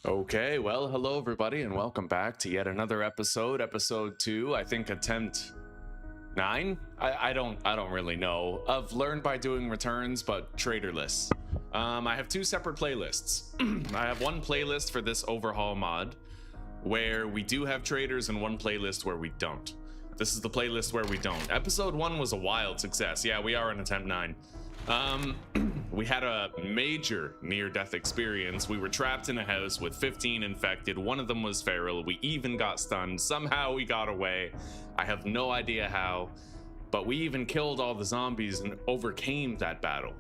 Okay, well, hello everybody, and welcome back to yet another episode, episode 2, I think attempt 9? I don't really know, of Learn by Doing Returns, but traderless. I have two separate playlists. I have one playlist for this overhaul mod, where we do have traders, and one playlist where we don't. This is the playlist where we don't. Episode 1 was a wild success. Yeah, we are on attempt 9. We had a major near-death experience. We were trapped in a house with 15 infected. One of them was feral. We even got stunned. Somehow we got away. I have no idea how, but we even killed all the zombies and overcame that battle.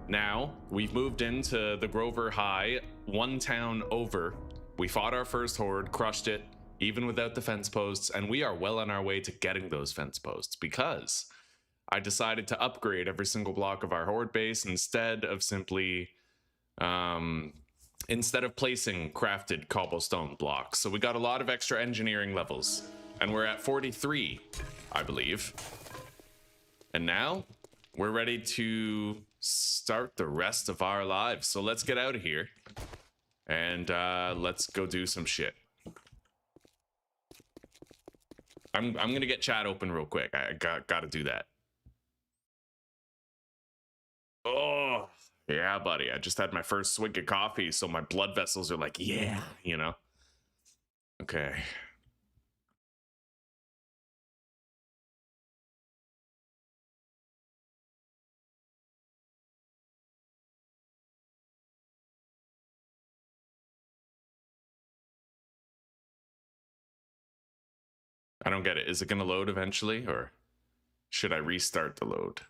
Now, we've moved into the Grover High, one town over. We fought our first horde, crushed it, even without the fence posts, and we are well on our way to getting those fence posts because I decided to upgrade every single block of our horde base instead of simply instead of placing crafted cobblestone blocks. So we got a lot of extra engineering levels, and we're at 43, I believe. And now we're ready to start the rest of our lives. So let's get out of here and let's go do some shit. I'm gonna get chat open real quick. I gotta do that. Oh, yeah, buddy. I just had my first swig of coffee, so my blood vessels are like, yeah, you know? Okay. I don't get it. Is it going to load eventually, or should I restart the load?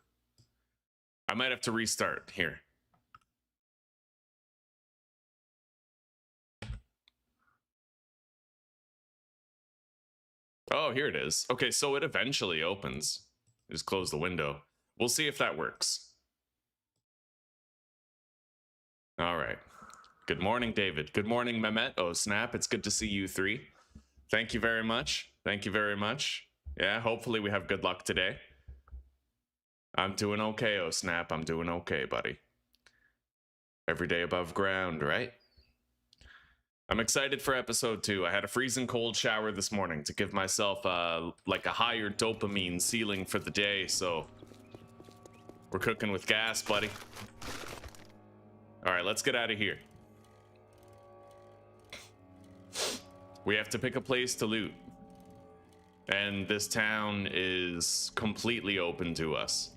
I might have to restart here. Oh, here it is. Okay, so it eventually opens. Just close the window. We'll see if that works. All right. Good morning, David. Good morning, Mehmet. Oh, snap. It's good to see you three. Thank you very much. Thank you very much. Yeah, hopefully we have good luck today. I'm doing okay, oh snap. I'm doing okay, buddy. Every day above ground, right? I'm excited for episode 2. I had a freezing cold shower this morning to give myself like a higher dopamine ceiling for the day, so we're cooking with gas, buddy. All right, let's get out of here. We have to pick a place to loot, and this town is completely open to us.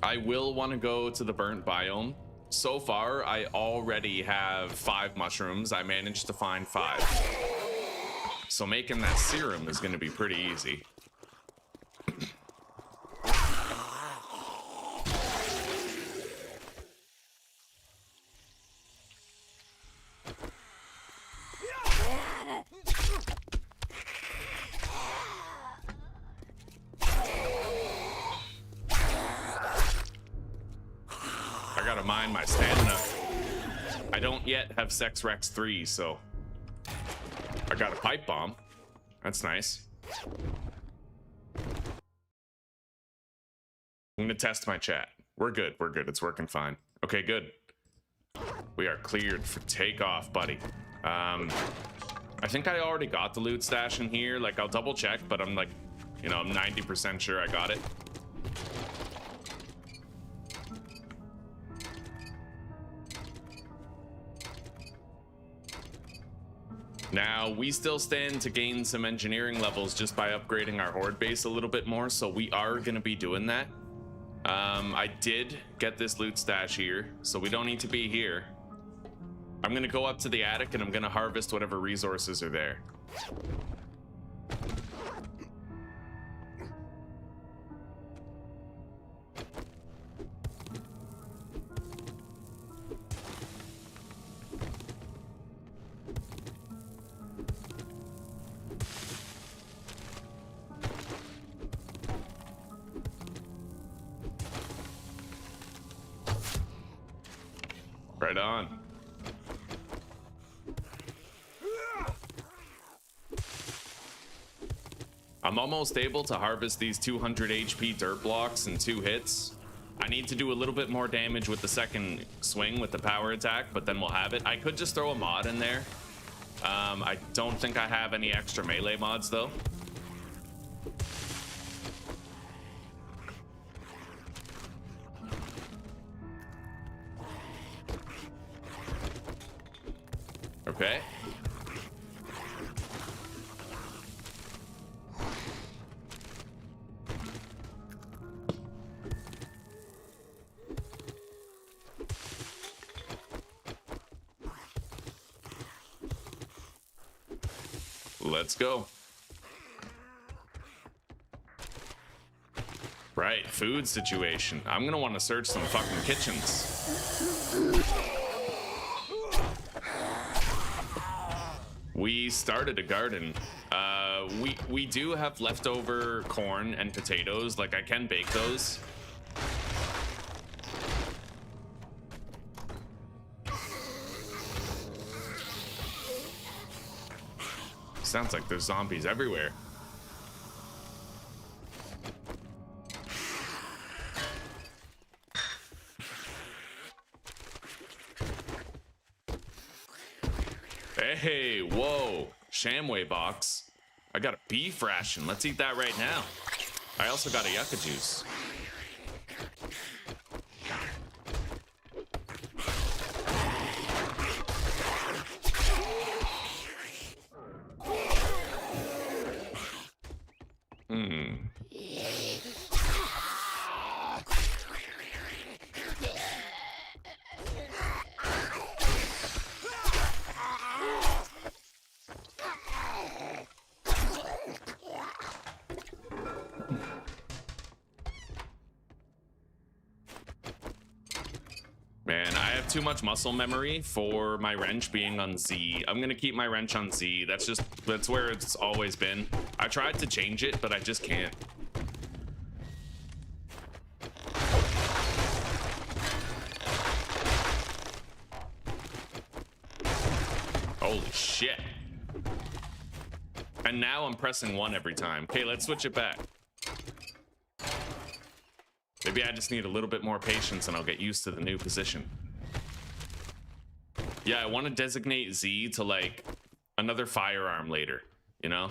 I will want to go to the burnt biome. So far, I already have 5 mushrooms. I managed to find 5. So making that serum is going to be pretty easy. Mind my stamina. I don't yet have Sex Rex 3, so I got a pipe bomb. That's nice. I'm gonna test my chat. We're good. We're good. It's working fine. Okay, good. We are cleared for takeoff, buddy. I think I already got the loot stash in here. Like, I'll double check, but I'm like, you know, I'm 90% sure I got it. Now, we still stand to gain some engineering levels just by upgrading our horde base a little bit more, so we are going to be doing that. I did get this loot stash here, so we don't need to be here. I'm going to go up to the attic and I'm going to harvest whatever resources are there. Right on. I'm almost able to harvest these 200 HP dirt blocks in 2 hits. I need to do a little bit more damage with the second swing with the power attack, but then we'll have it. I could just throw a mod in there. I don't think I have any extra melee mods though. Okay. Let's go. Right, food situation. I'm gonna want to search some fucking kitchens. We started a garden. We do have leftover corn and potatoes. Like, I can bake those. Sounds like there's zombies everywhere. Hey, whoa, Shamway box. I got a beef ration. Let's eat that right now. I also got a yucca juice. Man, I have too much muscle memory for my wrench being on Z. I'm gonna keep my wrench on Z. That's where it's always been. I tried to change it, but I just can't. Holy shit. And now I'm pressing 1 every time. Okay, let's switch it back. Maybe I just need a little bit more patience and I'll get used to the new position. Yeah, I want to designate Z to like another firearm later, you know?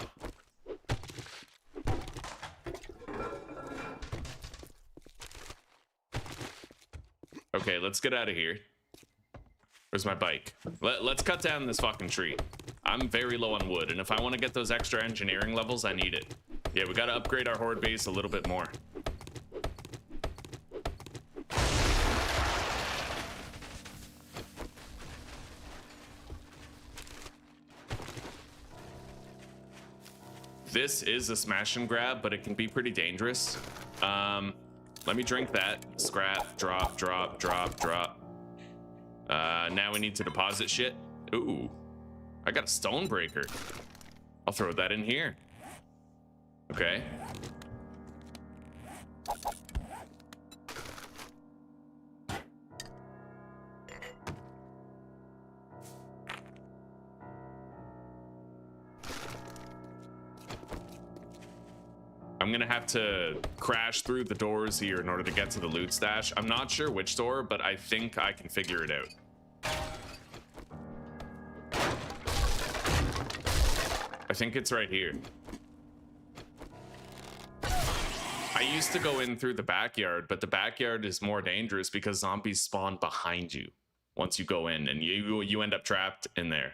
Okay, let's get out of here. Where's my bike? Let's cut down this fucking tree. I'm very low on wood, and if I want to get those extra engineering levels, I need it. Yeah, we got to upgrade our horde base a little bit more. This is a smash and grab, but it can be pretty dangerous. Let me drink that. Scrap, drop, drop, drop, drop. Now we need to deposit shit. Ooh, I got a stone breaker. I'll throw that in here. Okay. I'm gonna have to crash through the doors here in order to get to the loot stash. I'm not sure which door, but I think I can figure it out. I think it's right here. I used to go in through the backyard, but the backyard is more dangerous because zombies spawn behind you once you go in, and you end up trapped in there.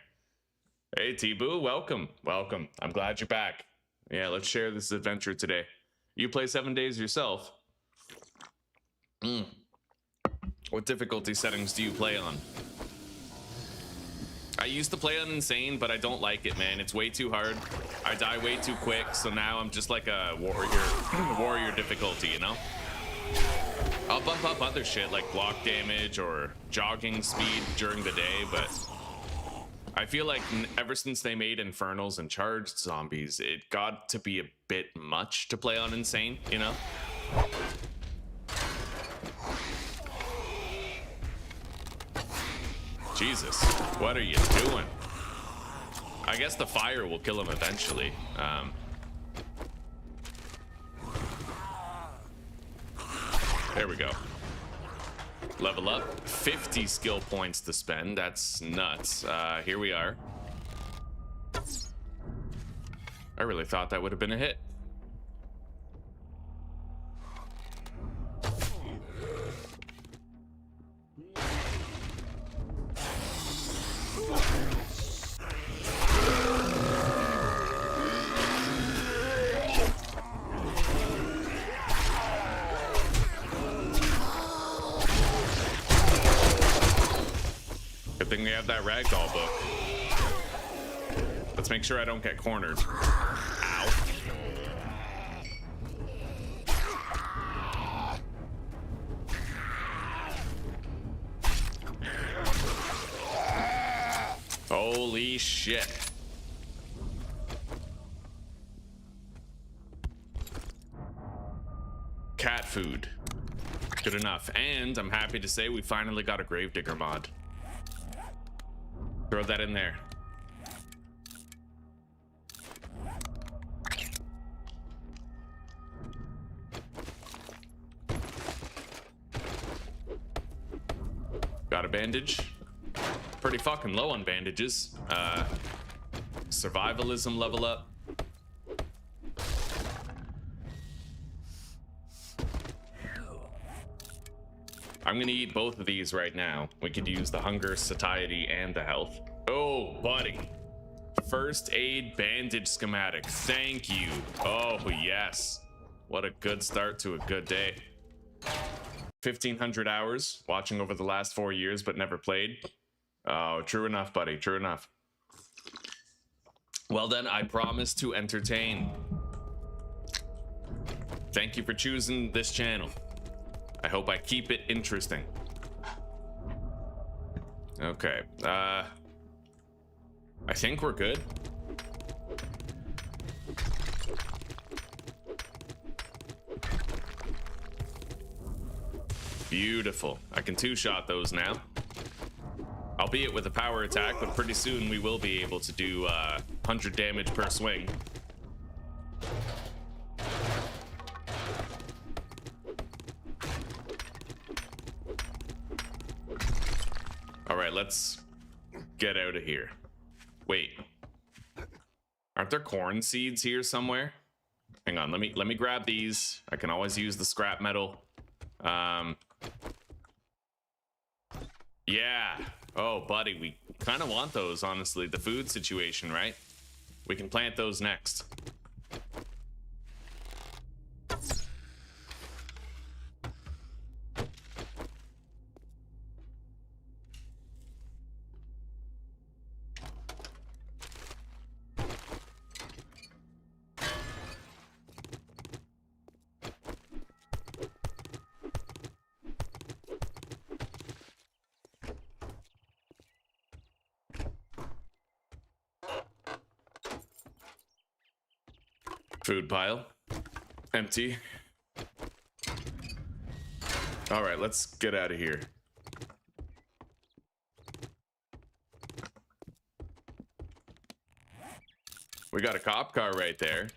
Hey, T-Boo, welcome. Welcome. I'm glad you're back. Yeah, let's share this adventure today. You play 7 days yourself. What difficulty settings do you play on? I used to play on Insane, but I don't like it, man. It's way too hard. I die way too quick, so now I'm just like a warrior difficulty, you know? I'll bump up other shit like block damage or jogging speed during the day, but I feel like ever since they made Infernals and Charged Zombies, it got to be a bit much to play on Insane, you know? Jesus, what are you doing? I guess the fire will kill him eventually. There we go. level up. 50 skill points to spend. That's nuts. Here we are. I really thought that would have been a hit. Good thing we have that ragdoll book. Let's make sure I don't get cornered. Ow. Holy shit. Cat food. Good enough. And I'm happy to say we finally got a Gravedigger mod. Throw that in there. Got a bandage. Pretty fucking low on bandages. Survivalism level up. I'm gonna eat both of these right now. We could use the hunger, satiety, and the health. Oh, buddy. First aid bandage schematic. Thank you. Oh, yes. What a good start to a good day. 1,500 hours watching over the last 4 years, but never played. Oh, true enough, buddy. True enough. Well, then, I promise to entertain. Thank you for choosing this channel. I hope I keep it interesting. Okay. I think we're good. Beautiful. I can two-shot those now. Albeit with a power attack, but pretty soon we will be able to do 100 damage per swing. All right, let's get out of here. Wait. Aren't there corn seeds here somewhere? Hang on, let me grab these. I can always use the scrap metal. Yeah. Oh, buddy, we kind of want those, honestly. The food situation, right? We can plant those next. Food pile. Empty. All right, let's get out of here. We got a cop car right there.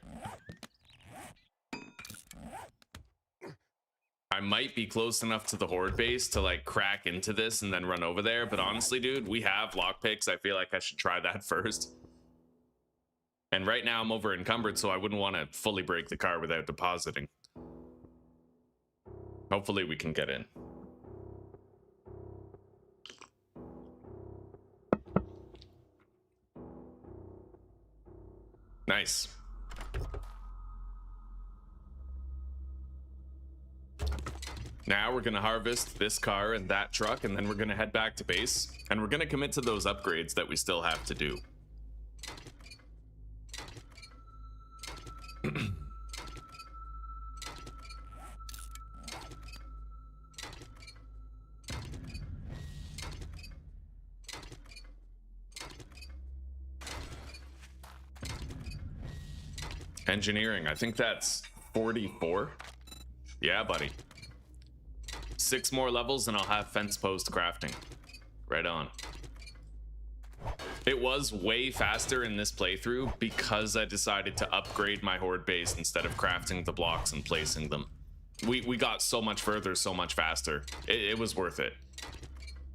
I might be close enough to the horde base to like crack into this and then run over there, but honestly, dude, we have lockpicks. I feel like I should try that first. And right now I'm over encumbered, so I wouldn't want to fully break the car without depositing. Hopefully we can get in. Nice. Now we're going to harvest this car and that truck, and then we're going to head back to base. And we're going to commit to those upgrades that we still have to do. Engineering, I think that's 44. Yeah, buddy. 6 more levels and I'll have fence post crafting. Right on. It was way faster in this playthrough because I decided to upgrade my horde base instead of crafting the blocks and placing them. We got so much further, so much faster. It was worth it.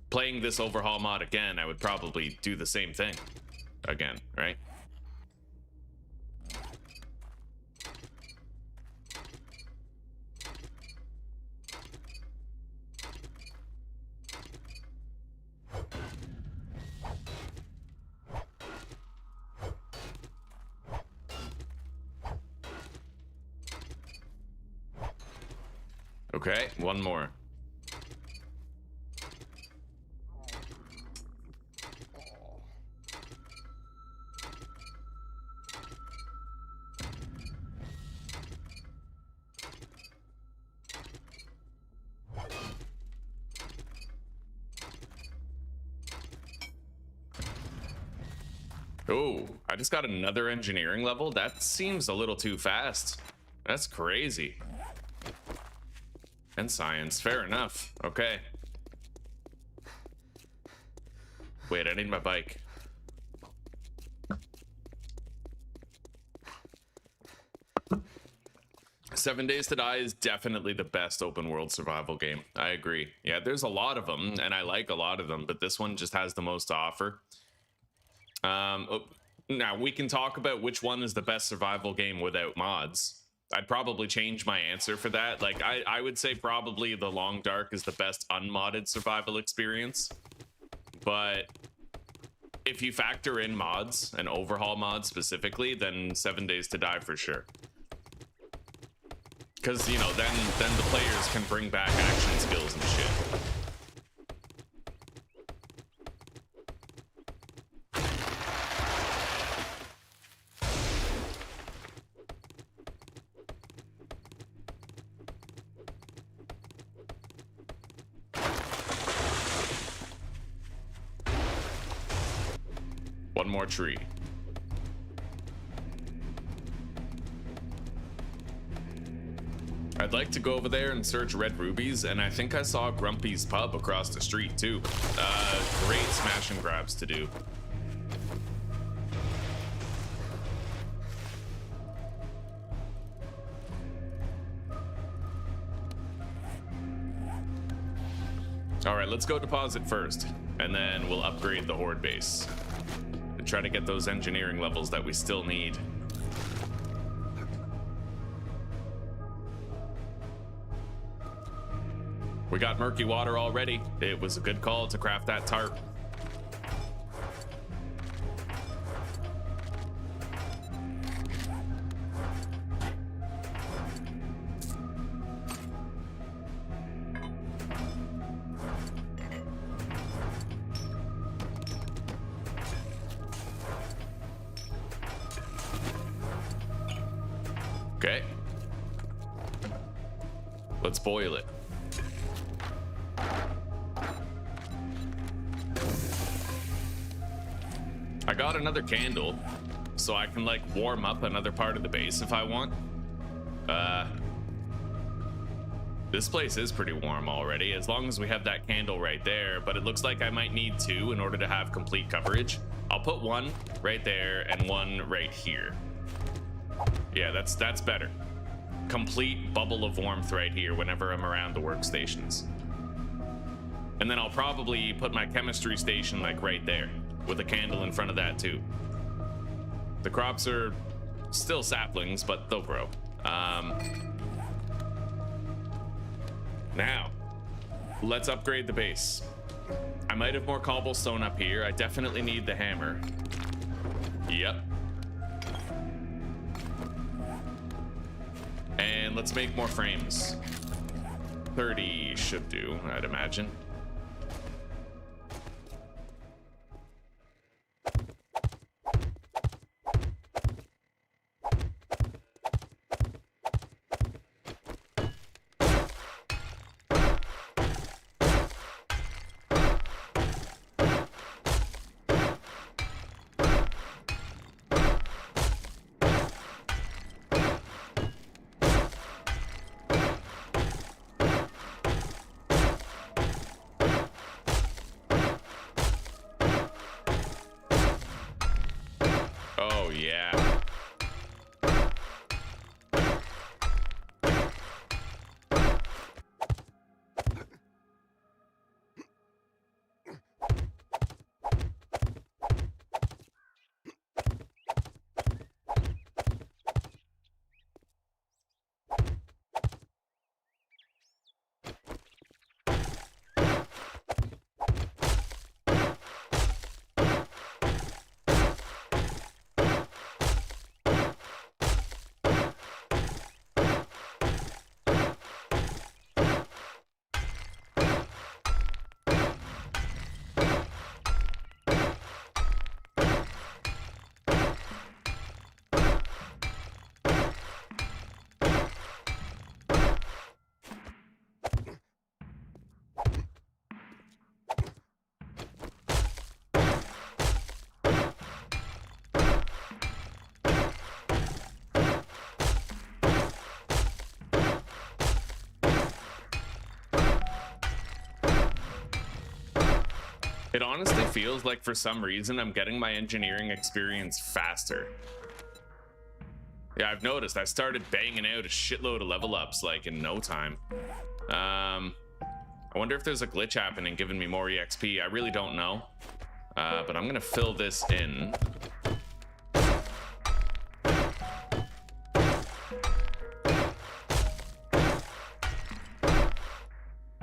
Playing this overhaul mod again, I would probably do the same thing again, right? Okay, one more. Oh, I just got another engineering level? That seems a little too fast. That's crazy. And science, fair enough. Okay. Wait, I need my bike. Seven Days to Die is definitely the best open world survival game. I agree. Yeah, there's a lot of them, and I like a lot of them, but this one just has the most to offer. Now, we can talk about which one is the best survival game without mods. I'd probably change my answer for that. Like, I would say probably The Long Dark is the best unmodded survival experience. But if you factor in mods, and overhaul mods specifically, then 7 Days to Die for sure. Because, you know, then the players can bring back action skills and shit. One more tree. I'd like to go over there and search red rubies, and I think I saw Grumpy's Pub across the street too. Great smash and grabs to do. All right, let's go deposit first, and then we'll upgrade the horde base. And try to get those engineering levels that we still need. We got murky water already. It was a good call to craft that tarp. Okay. Let's boil it. I got another candle, so I can like warm up another part of the base if I want. This place is pretty warm already, as long as we have that candle right there, but it looks like I might need two in order to have complete coverage. I'll put one right there and one right here. Yeah, that's better. Complete bubble of warmth right here whenever I'm around the workstations. And then I'll probably put my chemistry station like right there, with a candle in front of that too. The crops are still saplings, but they'll grow. Now, let's upgrade the base. I might have more cobblestone up here. I definitely need the hammer. Yep. And let's make more frames. 30 should do, I'd imagine. It honestly feels like for some reason I'm getting my engineering experience faster. Yeah, I've noticed I started banging out a shitload of level ups like in no time. I wonder if there's a glitch happening giving me more EXP. I really don't know. But I'm gonna fill this in.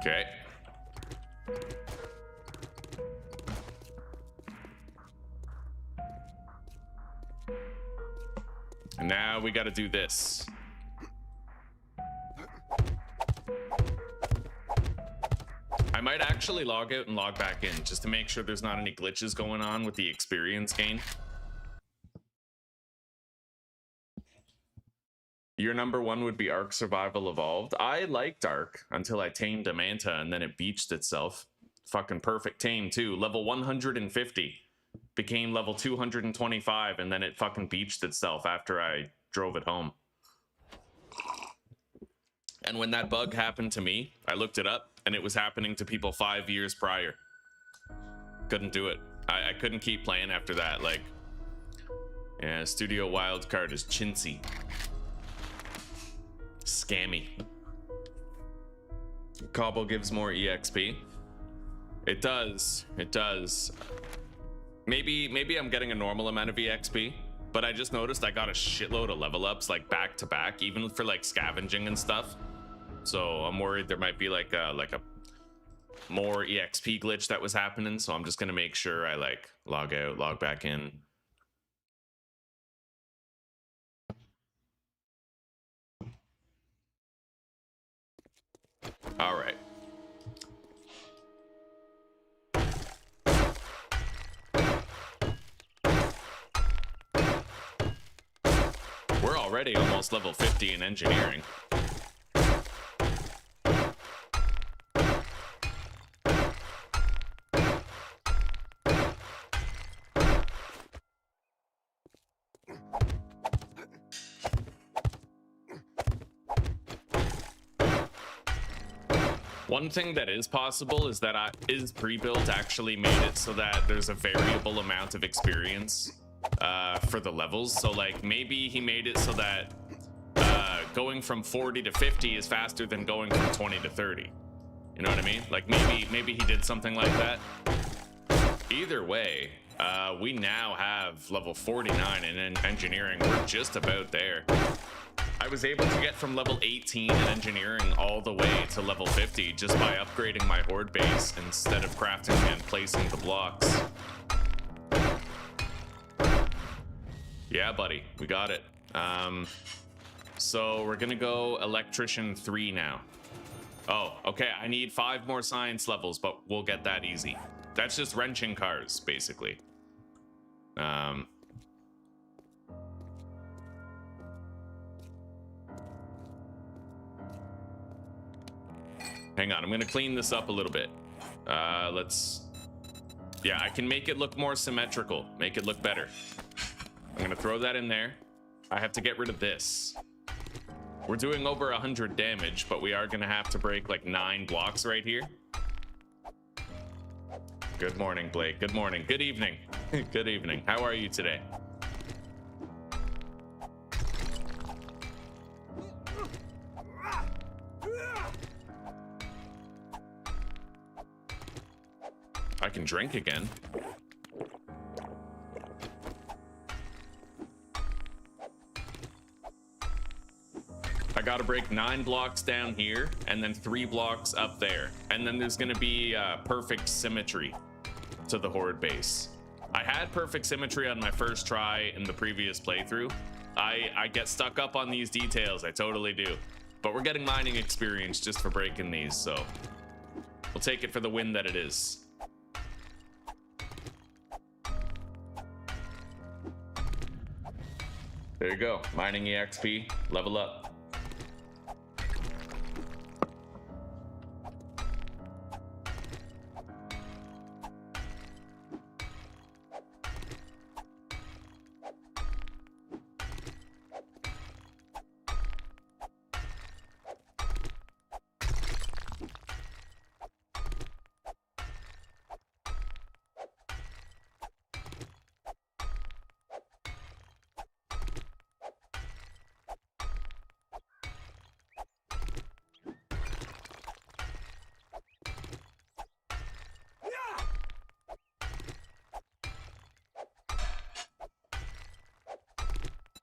Okay. And now we got to do this. I might actually log out and log back in just to make sure there's not any glitches going on with the experience gain. Your number one would be Ark Survival Evolved. I liked Ark until I tamed a Manta and then it beached itself. Fucking perfect tame too. Level 150. Became level 225 and then it fucking beached itself after I drove it home. And when that bug happened to me, I looked it up and it was happening to people 5 years prior. Couldn't do it. I couldn't keep playing after that. Like, yeah, Studio Wildcard is chintzy. Scammy. Cobble gives more EXP. It does. It does. Maybe I'm getting a normal amount of EXP, but I just noticed I got a shitload of level ups like back to back, even for like scavenging and stuff. So I'm worried there might be like a more EXP glitch that was happening. So I'm just gonna make sure I like log out, log back in. All right. We're already almost level 50 in engineering. One thing that is possible is that IzPrebuilt's actually made it so that there's a variable amount of experience for the levels. So like maybe he made it so that going from 40 to 50 is faster than going from 20 to 30. You know what I mean? Like maybe he did something like that. Either way, we now have level 49 in engineering. We're just about there. I was able to get from level 18 in engineering all the way to level 50 just by upgrading my horde base instead of crafting and placing the blocks. Yeah, buddy, we got it. So we're gonna go electrician 3 now. Oh, okay, I need 5 more science levels, but we'll get that easy. That's just wrenching cars, basically. Hang on, I'm gonna clean this up a little bit. Yeah, I can make it look more symmetrical, make it look better. I'm gonna throw that in there. I have to get rid of this. We're doing over 100 damage, but we are gonna have to break like 9 blocks right here. Good morning, Blake. Good morning. Good evening. Good evening. How are you today? I can drink again. I gotta break 9 blocks down here and then 3 blocks up there. And then there's gonna be perfect symmetry to the horde base. I had perfect symmetry on my first try in the previous playthrough. I get stuck up on these details, I totally do. But we're getting mining experience just for breaking these, so we'll take it for the win that it is. There you go, mining EXP, level up.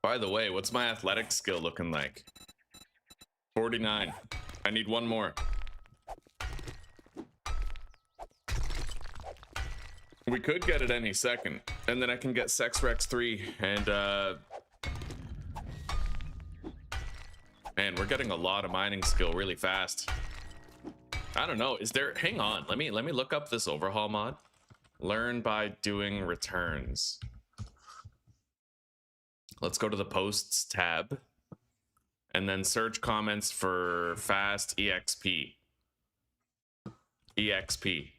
By the way, what's my athletic skill looking like? 49. I need one more. We could get it any second, and then I can get Sex Rex 3, and man, we're getting a lot of mining skill really fast. I don't know, is there, hang on, let me look up this overhaul mod. Learn by doing returns. Let's go to the posts tab, and then search comments for fast EXP. EXP.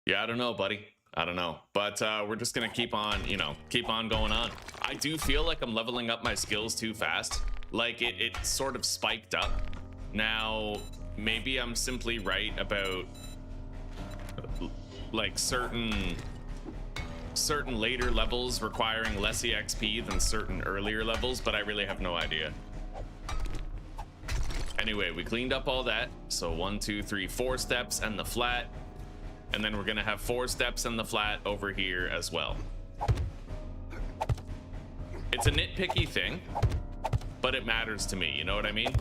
Yeah, I don't know, buddy. I don't know. But we're just going to keep on, keep on going on. I do feel like I'm leveling up my skills too fast. Like it sort of spiked up. Now, maybe I'm simply right about like certain later levels requiring less EXP than certain earlier levels, but I really have no idea. Anyway, we cleaned up all that. So 1, 2, 3, 4 steps and the flat. And then we're gonna have 4 steps in the flat over here as well. It's a nitpicky thing, but it matters to me, you know what I mean?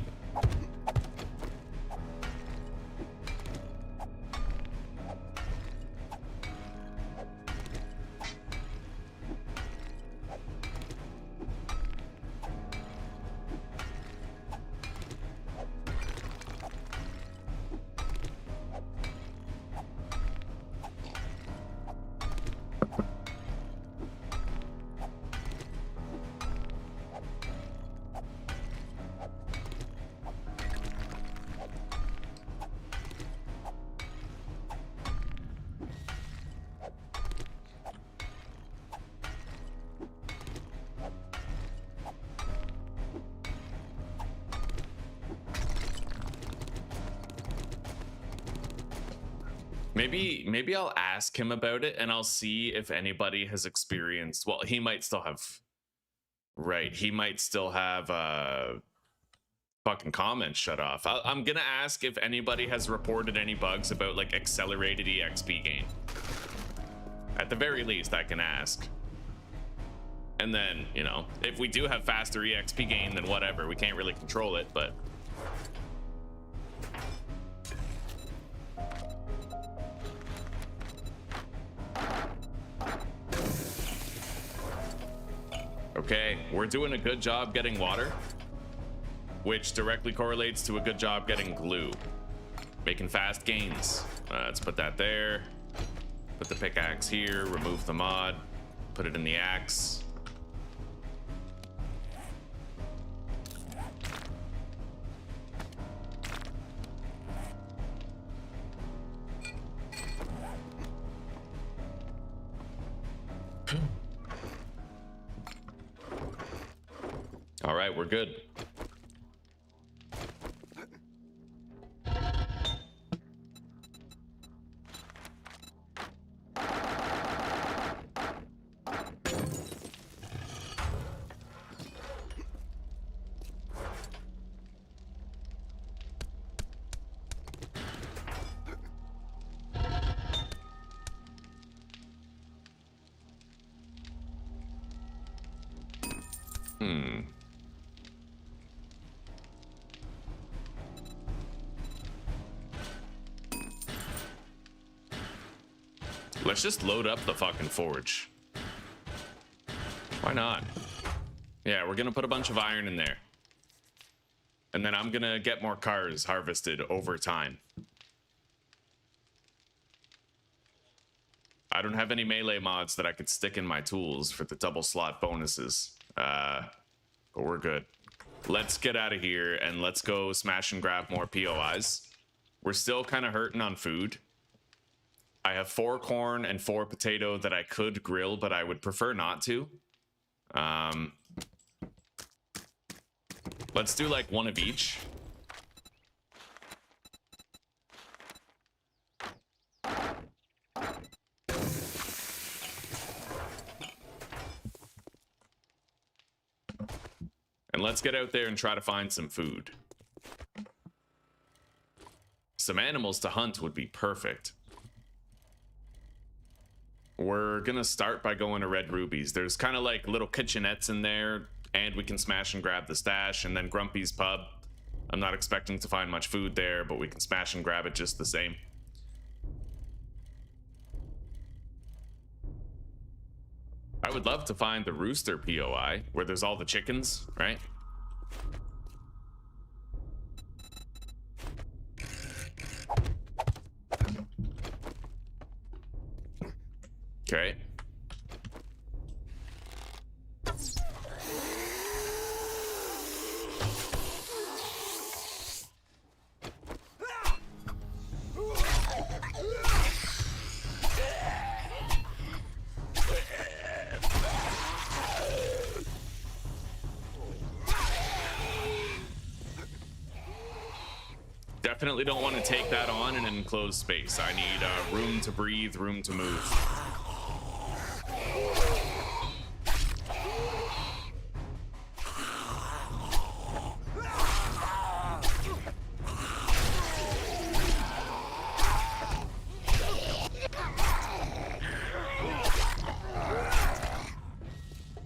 Maybe I'll ask him about it and I'll see if anybody has experienced, well, he might still have, right, he might still have fucking comments shut off. I'm gonna ask if anybody has reported any bugs about like accelerated EXP gain. At the very least, I can ask. And then, if we do have faster EXP gain, then whatever, we can't really control it, but okay, we're doing a good job getting water, which directly correlates to a good job getting glue. Making fast gains. Let's put that there. Put the pickaxe here, remove the mod, put it in the axe. All right, we're good. Let's just load up the fucking forge. Why not? Yeah, we're gonna put a bunch of iron in there. And then I'm gonna get more cars harvested over time. I don't have any melee mods that I could stick in my tools for the double slot bonuses. But we're good. let's get out of here and let's go smash and grab more POIs. We're still kind of hurting on food. I have 4 corn and 4 potato that I could grill, but I would prefer not to. Let's do like 1 of each. And let's get out there and try to find some food. Some animals to hunt would be perfect. We're gonna start by going to Red Rubies. There's kind of like little kitchenettes in there, and we can smash and grab the stash, and then Grumpy's Pub. I'm not expecting to find much food there, but we can smash and grab it just the same. I would love to find the Rooster POI, where there's all the chickens, right? Okay. Definitely don't want to take that on in an enclosed space. I need room to breathe, room to move.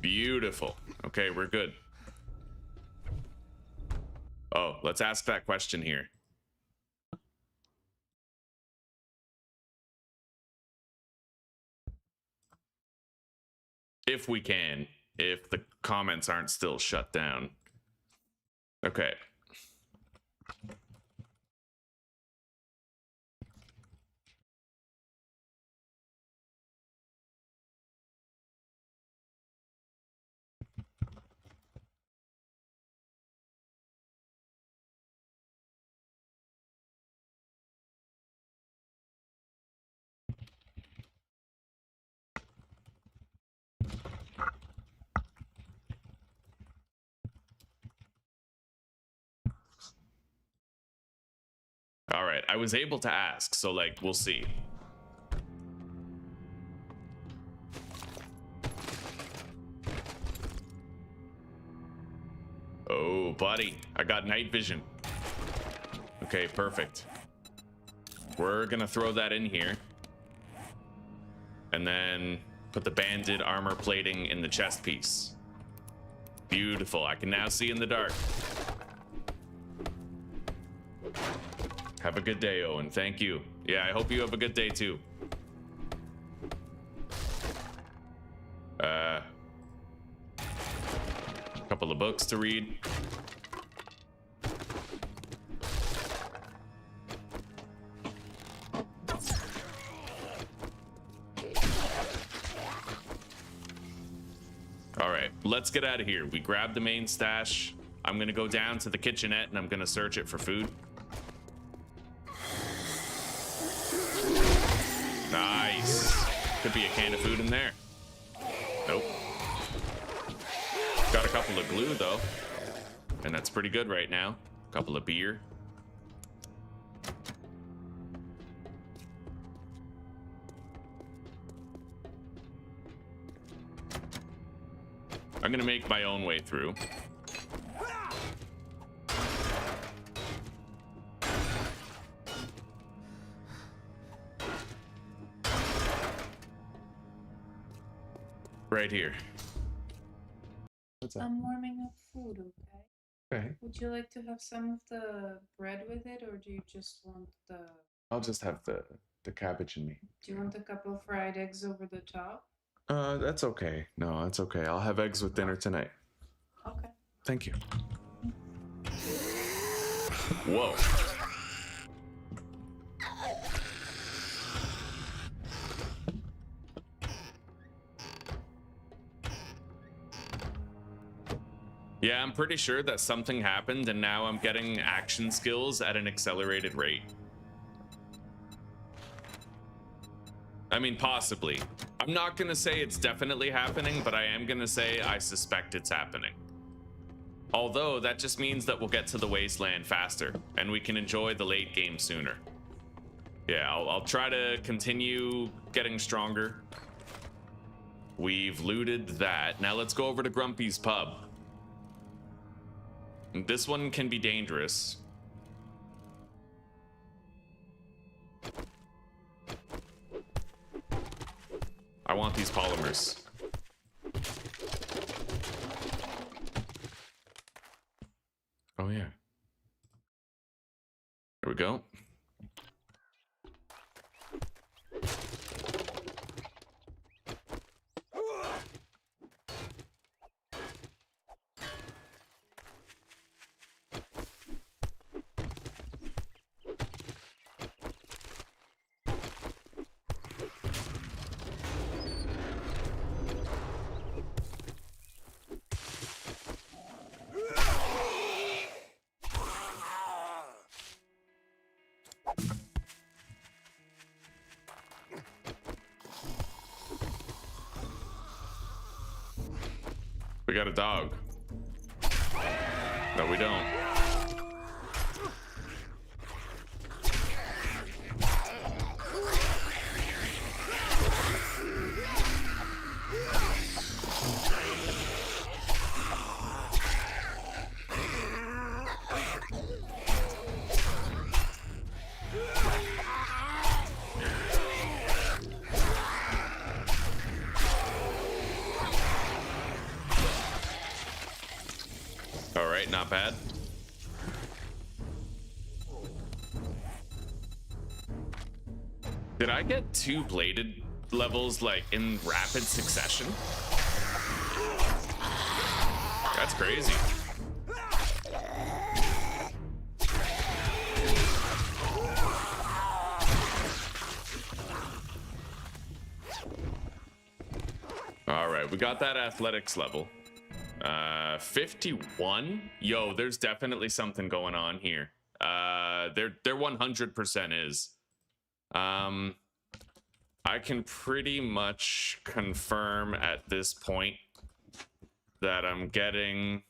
Beautiful. Okay, we're good. Oh, let's ask that question here. If we can, if the comments aren't still shut down. Okay. All right, I was able to ask, so like, we'll see. Oh, buddy, I got night vision. Okay, perfect. We're gonna throw that in here. And then put the banded armor plating in the chest piece. Beautiful, I can now see in the dark. Have a good day, Owen. Thank you. Yeah, I hope you have a good day too. Couple of books to read. All right, let's get out of here. We grabbed the main stash. I'm gonna go down to the kitchenette and I'm gonna search it for food. Nice. Could be a can of food in there. Nope. Got a couple of glue though, and that's pretty good right now. A couple of beer. I'm gonna make my own way through. Right here. What's up? I'm warming up food, okay? Okay. Would you like to have some of the bread with it, or do you just want the... I'll just have the cabbage in me. Do you want a couple fried eggs over the top? That's okay. No, that's okay. I'll have eggs with dinner tonight. Okay. Thank you. Whoa. Yeah, I'm pretty sure that something happened and now I'm getting action skills at an accelerated rate. I mean, possibly. I'm not gonna say it's definitely happening, but I am gonna say I suspect it's happening. Although that just means that we'll get to the wasteland faster and we can enjoy the late game sooner. Yeah, I'll try to continue getting stronger. We've looted that. Now let's go over to Grumpy's Pub. This one can be dangerous. I want these polymers. Oh yeah. There we go. We got a dog. No, we don't. All right, not bad. Did I get 2 bladed levels like in rapid succession? That's crazy. All right, we got that athletics level. 51. Yo, there's definitely something going on here. There 100% is. I can pretty much confirm at this point that I'm getting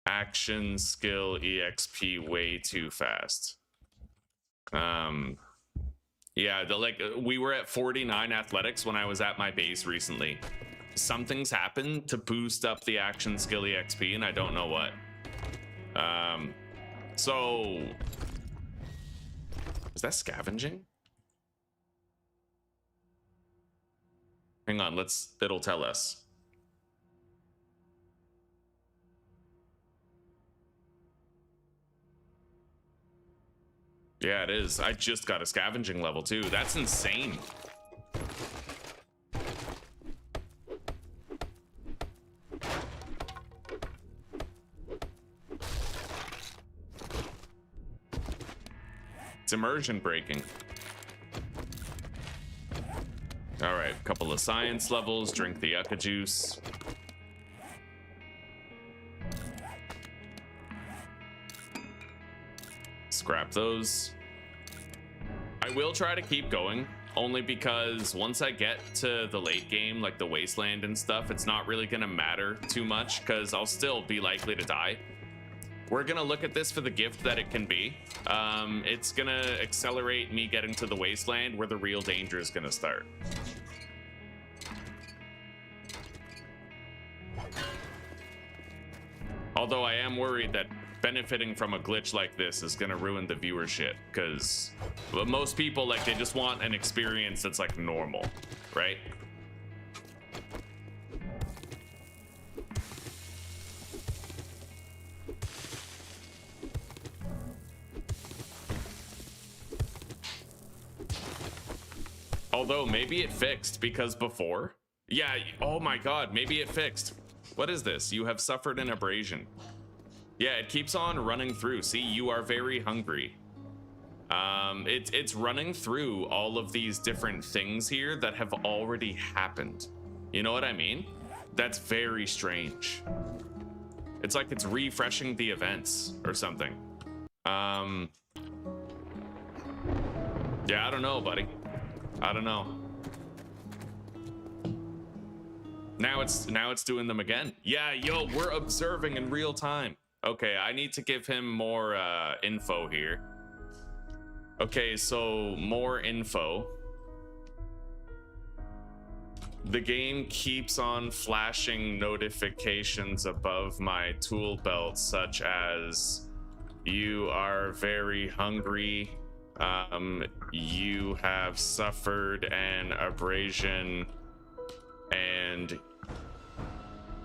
action skill EXP way too fast. Yeah, we were at 49 athletics when I was at my base recently. Something's happened to boost up the action skill EXP, and I don't know what. So is that scavenging? Hang on, it'll tell us. Yeah, it is. I just got a scavenging level too. That's insane. It's immersion breaking. All right, a couple of science levels. Drink the yucca juice. Scrap those. I will try to keep going, only because once I get to the late game, like the wasteland and stuff, it's not really gonna matter too much because I'll still be likely to die. We're gonna look at this for the gift that it can be. It's gonna accelerate me getting to the wasteland where the real danger is gonna start. Although I am worried that benefiting from a glitch like this is gonna ruin the viewership, because most people, like, they just want an experience that's like normal, right? Although maybe it fixed, because before, yeah, oh my god, maybe it fixed. What is this? You have suffered an abrasion. Yeah, it keeps on running through. See, you are very hungry. It's running through all of these different things here that have already happened. You know what I mean? That's very strange. It's like it's refreshing the events or something. Yeah, I don't know, buddy. I don't know. Now it's doing them again. Yeah, yo, we're observing in real time. Okay, I need to give him more info here. Okay, so more info. The game keeps on flashing notifications above my tool belt, such as you are very hungry, you have suffered an abrasion, and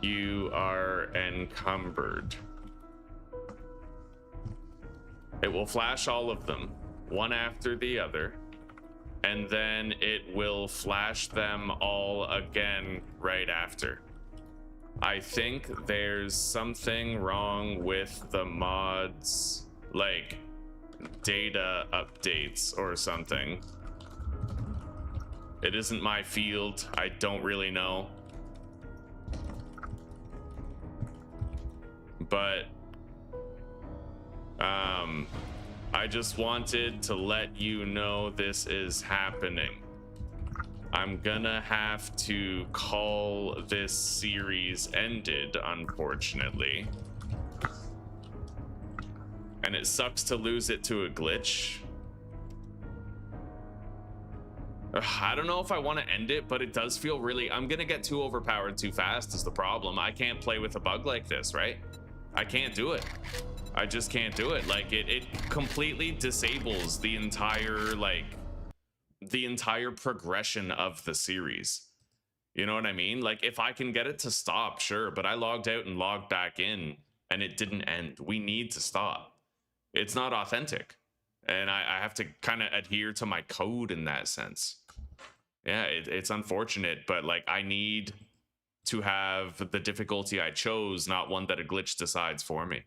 you are encumbered. It will flash all of them, one after the other, and then it will flash them all again right after. I think there's something wrong with the mod's, like, data updates or something. It isn't my field. I don't really know. But, I just wanted to let you know this is happening. I'm gonna have to call this series ended, unfortunately. And it sucks to lose it to a glitch. I don't know if I want to end it, but it does feel really... I'm gonna get too overpowered too fast is the problem. I can't play with a bug like this, right? I can't do it. I just can't do it. Like, it completely disables the entire, like... the entire progression of the series. You know what I mean? Like, if I can get it to stop, sure, but I logged out and logged back in and it didn't end. We need to stop. It's not authentic. And I have to kind of adhere to my code in that sense. Yeah, it's unfortunate, but like, I need to have the difficulty I chose, not one that a glitch decides for me.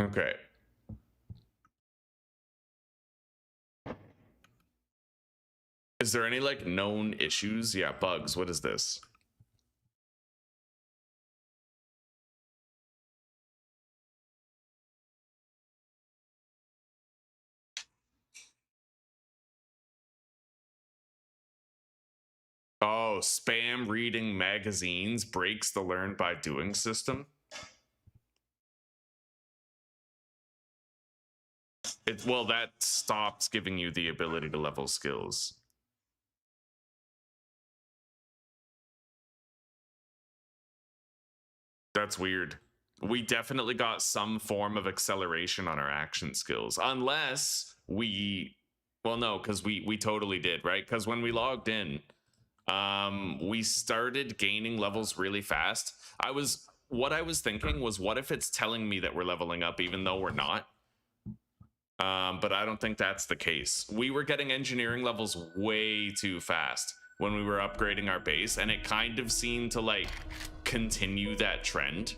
Okay. Is there any like known issues? Yeah, bugs. What is this? Oh, spam reading magazines breaks the learn by doing system. Well, that stops giving you the ability to level skills. That's weird. We definitely got some form of acceleration on our action skills, unless we, well, no, because we totally did, right? Because when we logged in, we started gaining levels really fast. What I was thinking was, what if it's telling me that we're leveling up even though we're not? But I don't think that's the case. We were getting engineering levels way too fast when we were upgrading our base, and it kind of seemed to like continue that trend.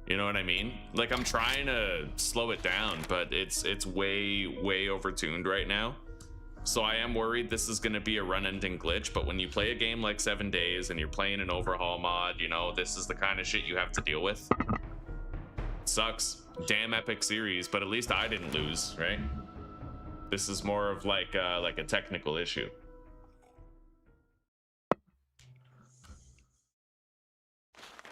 You know what I mean? Like, I'm trying to slow it down, but it's way overtuned right now. So I am worried this is going to be a run-ending glitch, but when you play a game like 7 Days and you're playing an overhaul mod, you know, this is the kind of shit you have to deal with. It sucks. Damn epic series, but at least I didn't lose, right? This is more of like a technical issue.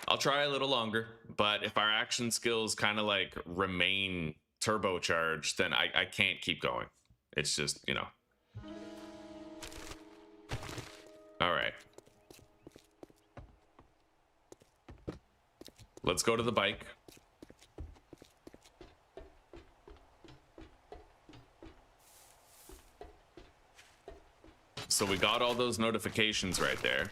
I'll try a little longer, but if our action skills kind of like remain turbocharged, then I can't keep going. It's just, you know. All right. Let's go to the bike. So we got all those notifications right there.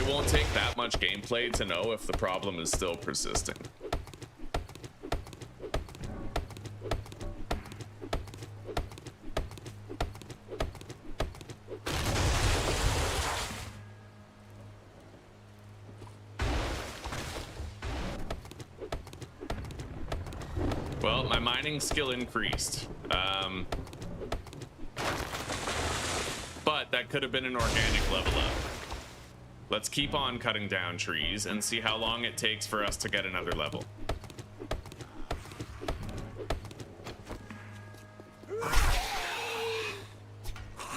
won't take that much gameplay to know if the problem is still persisting. Well, my mining skill increased. But that could have been an organic level up. Let's keep on cutting down trees and see how long it takes for us to get another level.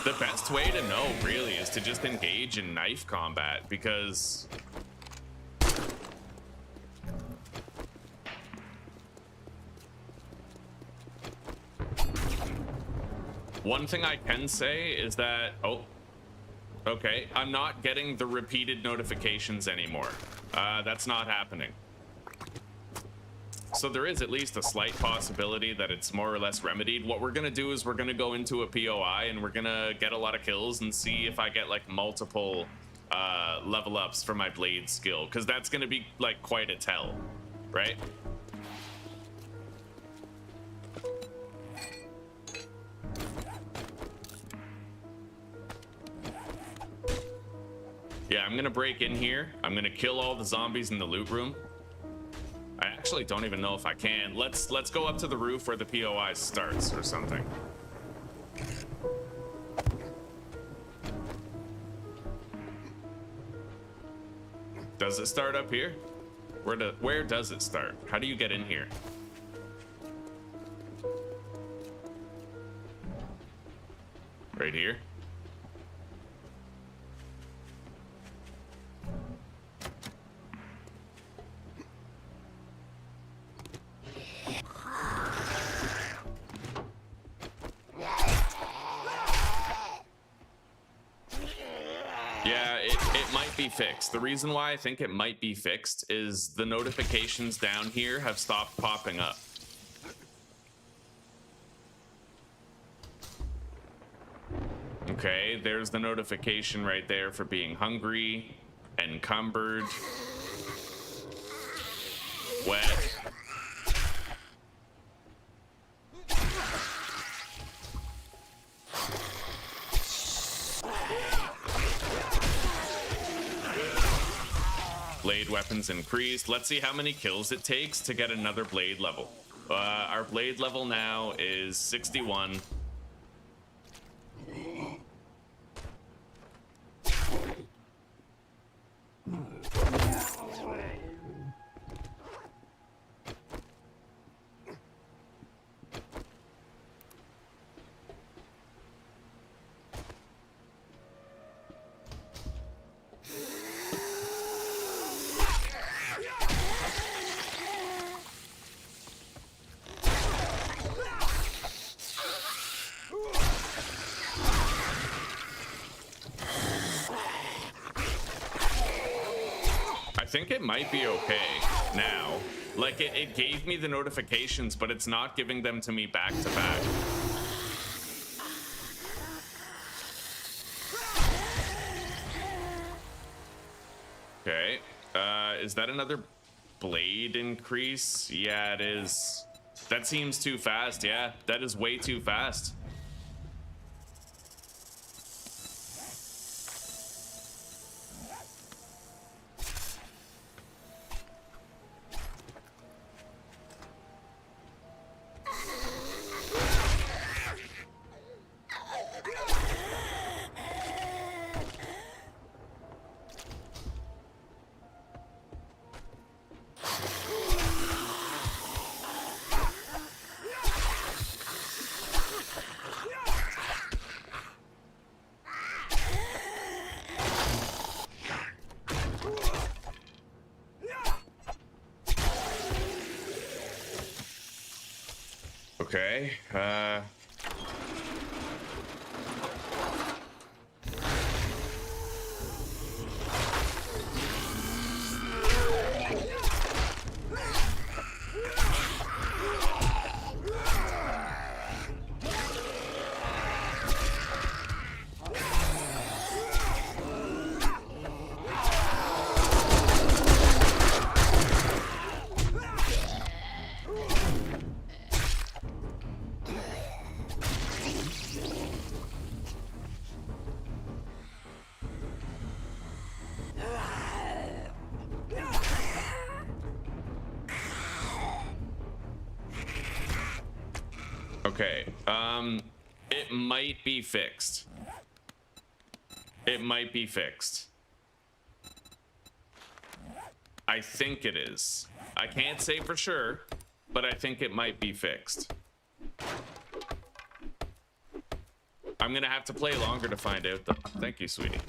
The best way to know, really, is to just engage in knife combat, because one thing I can say is that, oh, okay, I'm not getting the repeated notifications anymore. That's not happening. So there is at least a slight possibility that it's more or less remedied. What we're gonna do is we're gonna go into a POI and we're gonna get a lot of kills and see if I get like multiple level ups for my blade skill, because that's gonna be like quite a tell, right? Yeah, I'm gonna break in here. I'm gonna kill all the zombies in the loot room. I actually don't even know if I can. Let's go up to the roof where the POI starts or something. Does it start up here? Where does it start? How do you get in here? Right here. Yeah, it might be fixed. The reason why I think it might be fixed is the notifications down here have stopped popping up. Okay, there's the notification right there for being hungry, encumbered, wet. Blade weapons increased. Let's see how many kills it takes to get another blade level. Our blade level now is 61. I think it might be okay now. Like, it gave me the notifications, but it's not giving them to me back to back. Okay, is that another blade increase? Yeah, it is. That seems too fast. Yeah, that is way too fast. Okay, Okay. It might be fixed. It might be fixed. I think it is. I can't say for sure, but I think it might be fixed. I'm gonna have to play longer to find out though. Thank you, sweetie.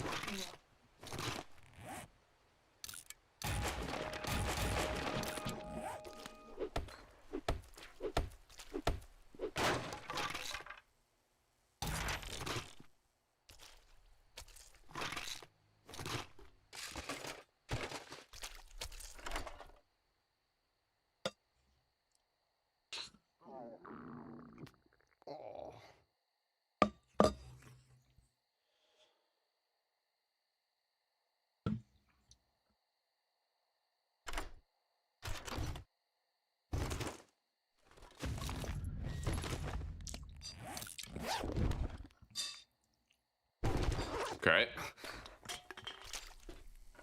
Okay.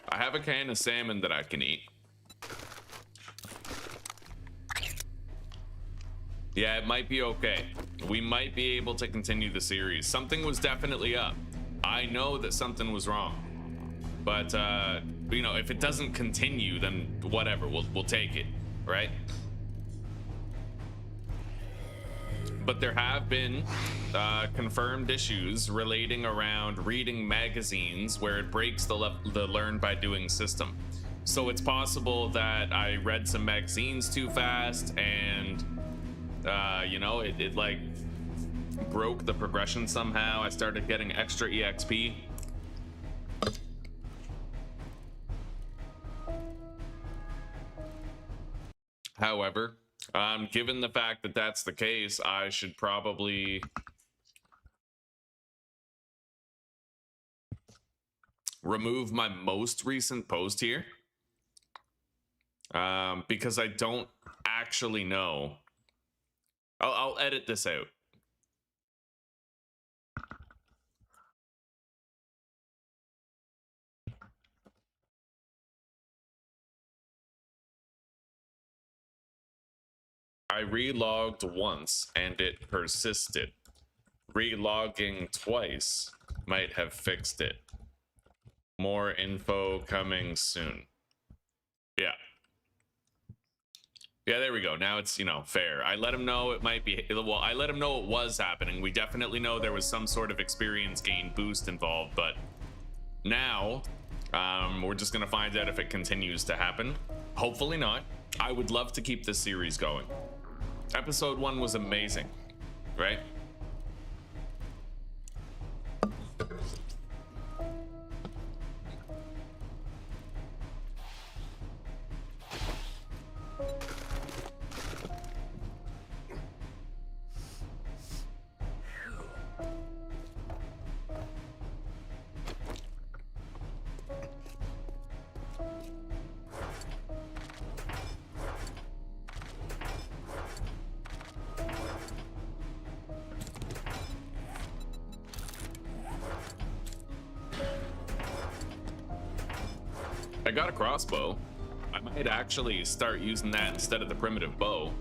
I have a can of salmon that I can eat. Yeah, it might be okay. We might be able to continue the series. Something was definitely up. I know that something was wrong. But, you know, if it doesn't continue, then whatever, we'll take it, right? But there have been confirmed issues relating around reading magazines where it breaks the learn by doing system. So it's possible that I read some magazines too fast and, you know, it like broke the progression somehow. I started getting extra EXP. However, given the fact that that's the case, I should probably remove my most recent post here, because I don't actually know. I'll edit this out. I relogged once and it persisted. Relogging twice might have fixed it. More info coming soon. Yeah. Yeah, there we go. Now it's, you know, fair. I let him know it might be, well, I let him know it was happening. We definitely know there was some sort of experience gain boost involved, but now we're just gonna find out if it continues to happen. Hopefully not. I would love to keep this series going. Episode 1 was amazing, right? I got a crossbow. I might actually start using that instead of the primitive bow.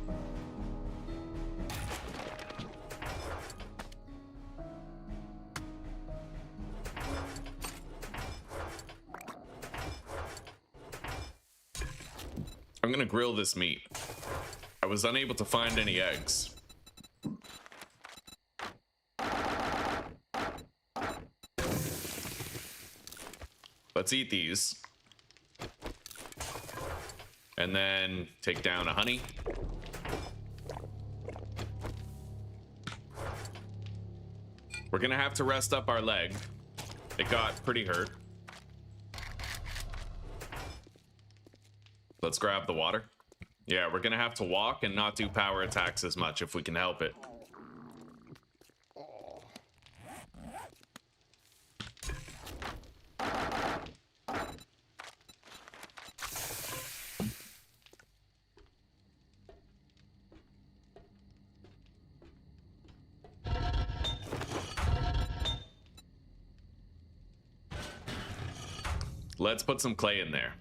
I'm gonna grill this meat. I was unable to find any eggs. Let's eat these. And then take down a honey. We're gonna have to rest up our leg. It got pretty hurt. Let's grab the water. Yeah, we're gonna have to walk and not do power attacks as much if we can help it. Let's put some clay in there.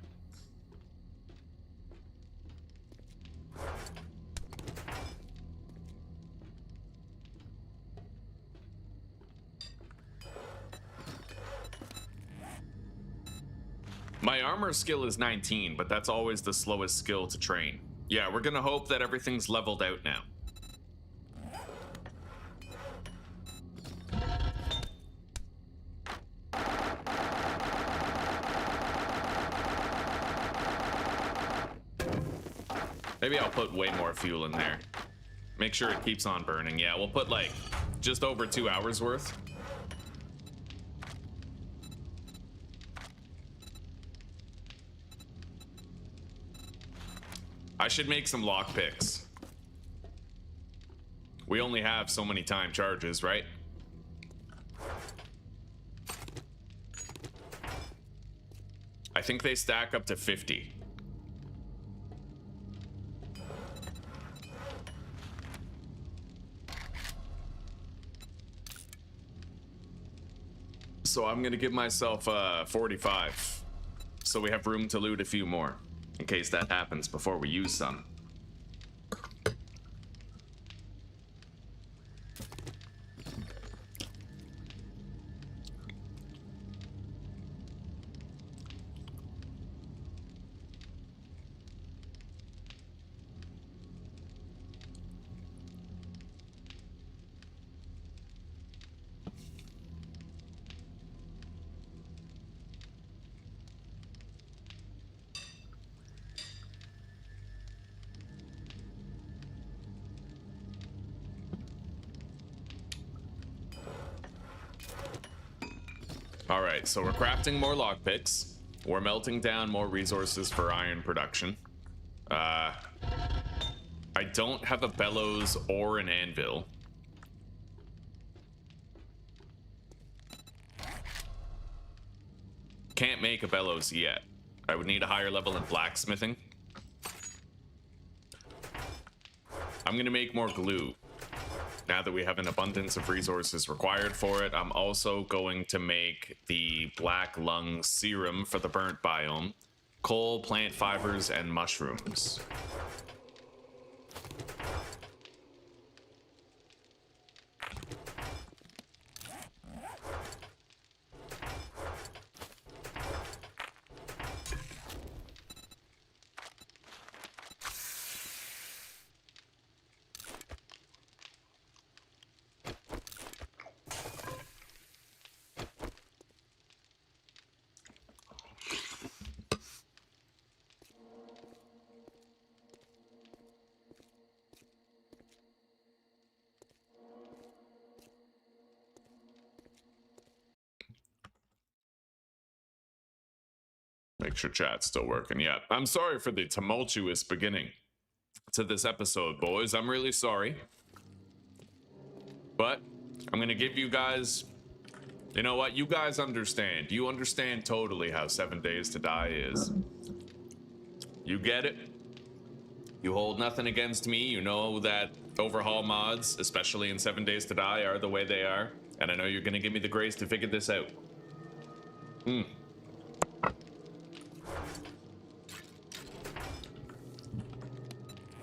My armor skill is 19, but that's always the slowest skill to train. Yeah, we're gonna hope that everything's leveled out now. Maybe I'll put way more fuel in there. Make sure it keeps on burning. Yeah, we'll put like just over 2 hours worth. I should make some lockpicks. We only have so many time charges, right? I think they stack up to 50. So I'm gonna give myself 45, so we have room to loot a few more, in case that happens before we use some. All right, so we're crafting more lockpicks. We're melting down more resources for iron production. I don't have a bellows or an anvil. Can't make a bellows yet. I would need a higher level in blacksmithing. I'm gonna make more glue. Now that we have an abundance of resources required for it, I'm also going to make the black lung serum for the burnt biome, coal, plant fibers, and mushrooms. Make sure chat's still working. Yeah, I'm sorry for the tumultuous beginning to this episode, boys. I'm really sorry. But I'm gonna give you guys, you know what? You guys understand. You understand totally how 7 Days to Die is. You get it. You hold nothing against me. You know that overhaul mods, especially in 7 Days to Die, are the way they are. And I know you're gonna give me the grace to figure this out.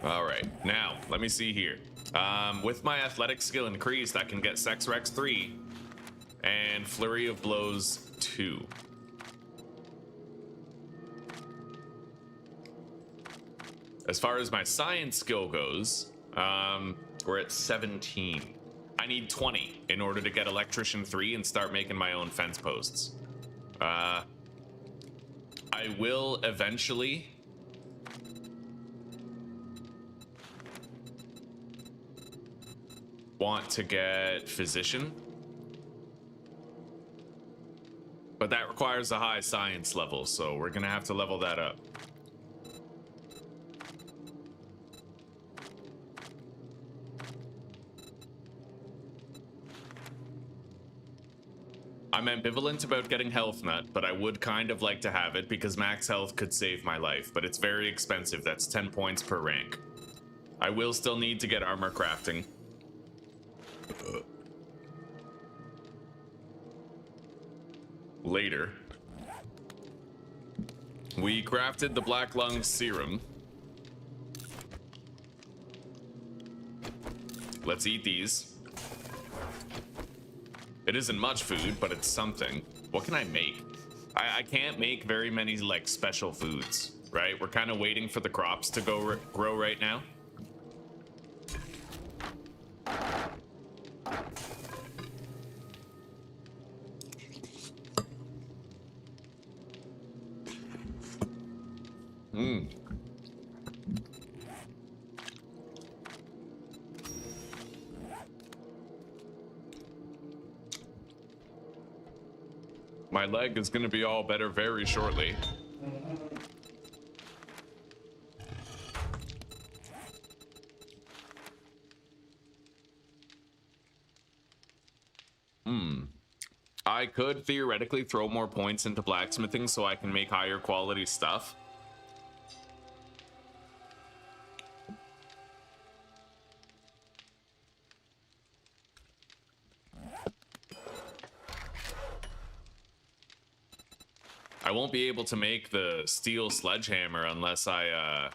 All right, now let me see here. With my athletic skill increased, I can get Sex Rex 3 and Flurry of Blows 2. As far as my science skill goes, we're at 17. I need 20 in order to get Electrician 3 and start making my own fence posts. I will eventually want to get Physician, but that requires a high science level, so we're gonna have to level that up. I'm ambivalent about getting Health Nut, but I would kind of like to have it because max health could save my life, but it's very expensive. That's 10 points per rank. I will still need to get armor crafting. Later. We crafted the Black Lung Serum. Let's eat these. It isn't much food, but it's something. What can I make? I can't make very many like special foods, right? We're kind of waiting for the crops to grow right now. My leg is gonna be all better very shortly. I could theoretically throw more points into blacksmithing so I can make higher quality stuff. I won't be able to make the steel sledgehammer unless I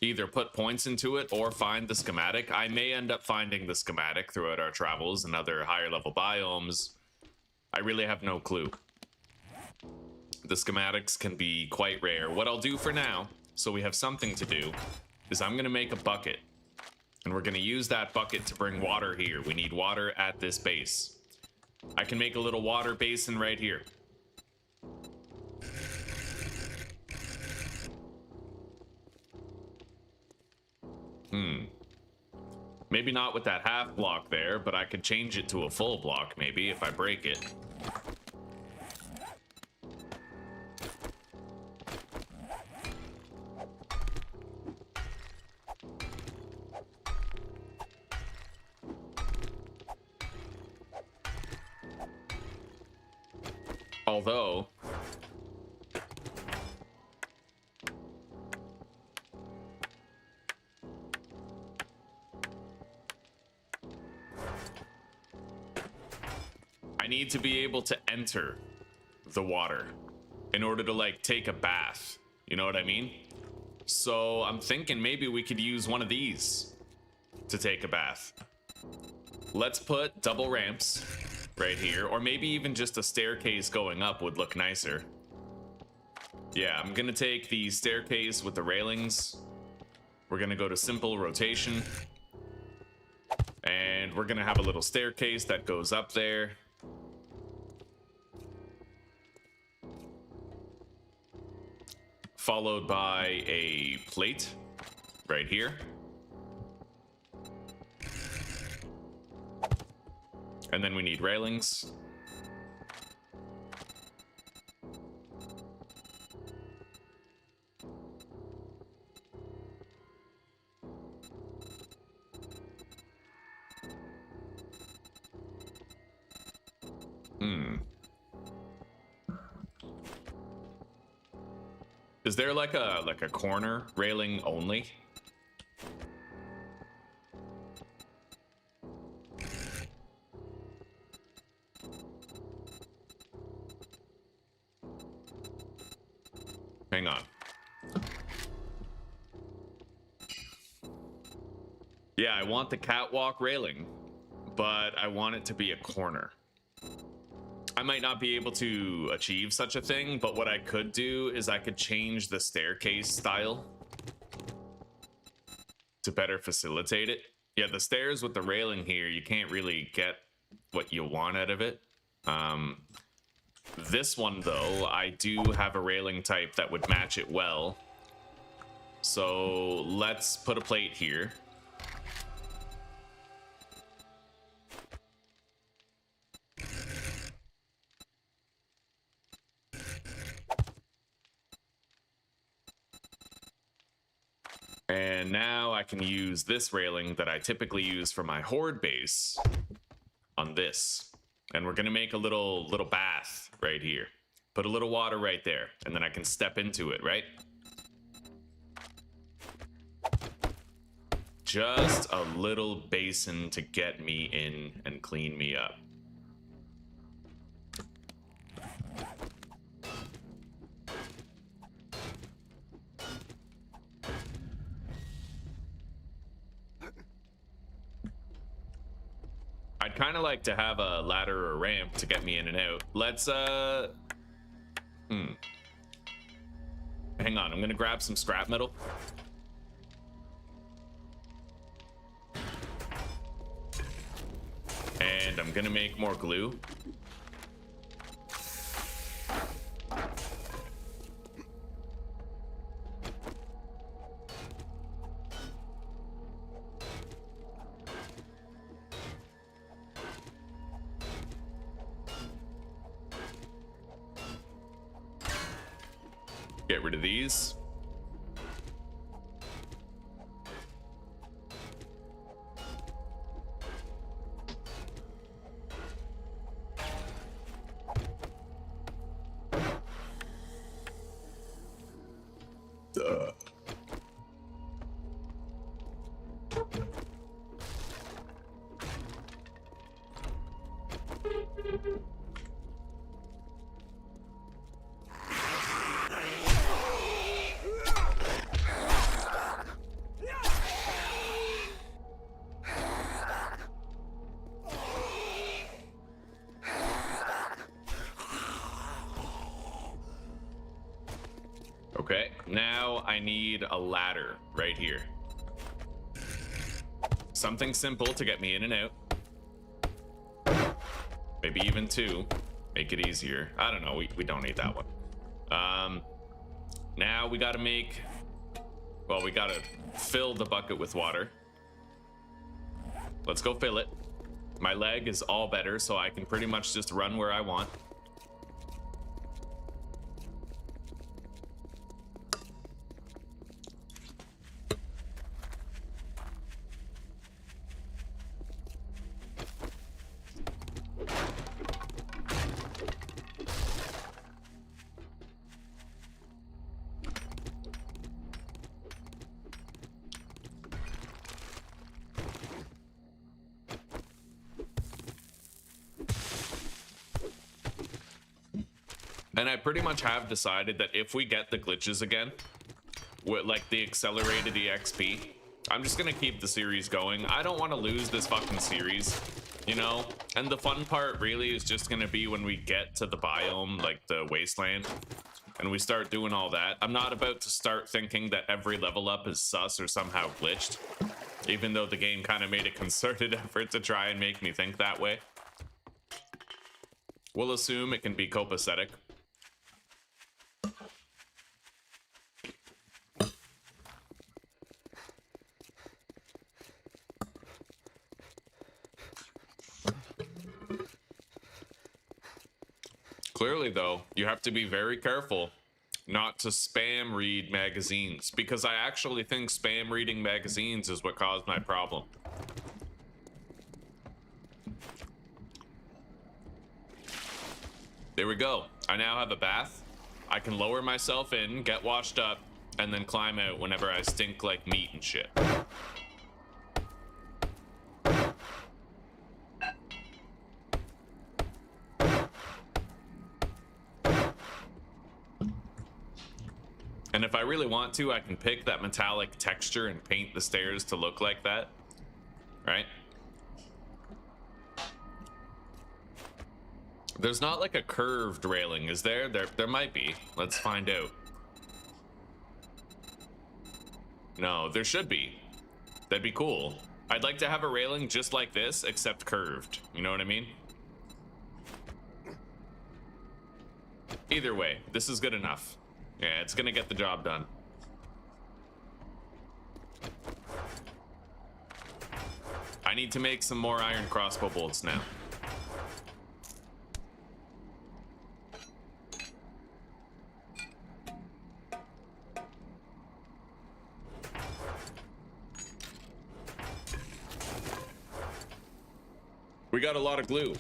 either put points into it or find the schematic. I may end up finding the schematic throughout our travels and other higher level biomes. I really have no clue. The schematics can be quite rare. What I'll do for now, so we have something to do, is I'm gonna make a bucket. And we're gonna use that bucket to bring water here. We need water at this base. I can make a little water basin right here. Maybe not with that half block there, but I could change it to a full block maybe if I break it. Although I need to be able to enter the water in order to like take a bath. You know what I mean? So I'm thinking maybe we could use one of these to take a bath. Let's put double ramps right here, or maybe even just a staircase going up would look nicer. Yeah, I'm gonna take the staircase with the railings. We're gonna go to simple rotation. And we're gonna have a little staircase that goes up there. Followed by a plate right here. And then we need railings. Is there like a corner railing only? Hang on. Yeah, I want the catwalk railing, but I want it to be a corner. I might not be able to achieve such a thing, but what I could do is I could change the staircase style to better facilitate it. Yeah, the stairs with the railing here, you can't really get what you want out of it. This one, though, I do have a railing type that would match it well. So let's put a plate here. And now I can use this railing that I typically use for my horde base on this. And we're gonna make a little bath right here. Put a little water right there, and then I can step into it, right? Just a little basin to get me in and clean me up. I'd kind of like to have a ladder or ramp to get me in and out. Let's Hang on, I'm gonna grab some scrap metal. And I'm gonna make more glue. Get rid of these. Okay, now I need a ladder right here. Something simple to get me in and out. Maybe even two. Make it easier. I don't know, we don't need that one. Now we gotta make... Well, we gotta fill the bucket with water. Let's go fill it. My leg is all better, so I can pretty much just run where I want. And I pretty much have decided that if we get the glitches again, with like the accelerated EXP, I'm just gonna keep the series going. I don't want to lose this fucking series, you know? And the fun part really is just gonna be when we get to the biome, like the wasteland, and we start doing all that. I'm not about to start thinking that every level up is sus or somehow glitched, even though the game kind of made a concerted effort to try and make me think that way. We'll assume it can be copacetic. Clearly, though, you have to be very careful not to spam read magazines, because I actually think spam reading magazines is what caused my problem. There we go. I now have a bath. I can lower myself in, get washed up, and then climb out whenever I stink like meat and shit. And if I really want to, I can pick that metallic texture and paint the stairs to look like that, right? There's not like a curved railing, is there? There might be. Let's find out. No, there should be. That'd be cool. I'd like to have a railing just like this, except curved. You know what I mean? Either way, this is good enough. Yeah, it's gonna get the job done. I need to make some more iron crossbow bolts now. We got a lot of glue.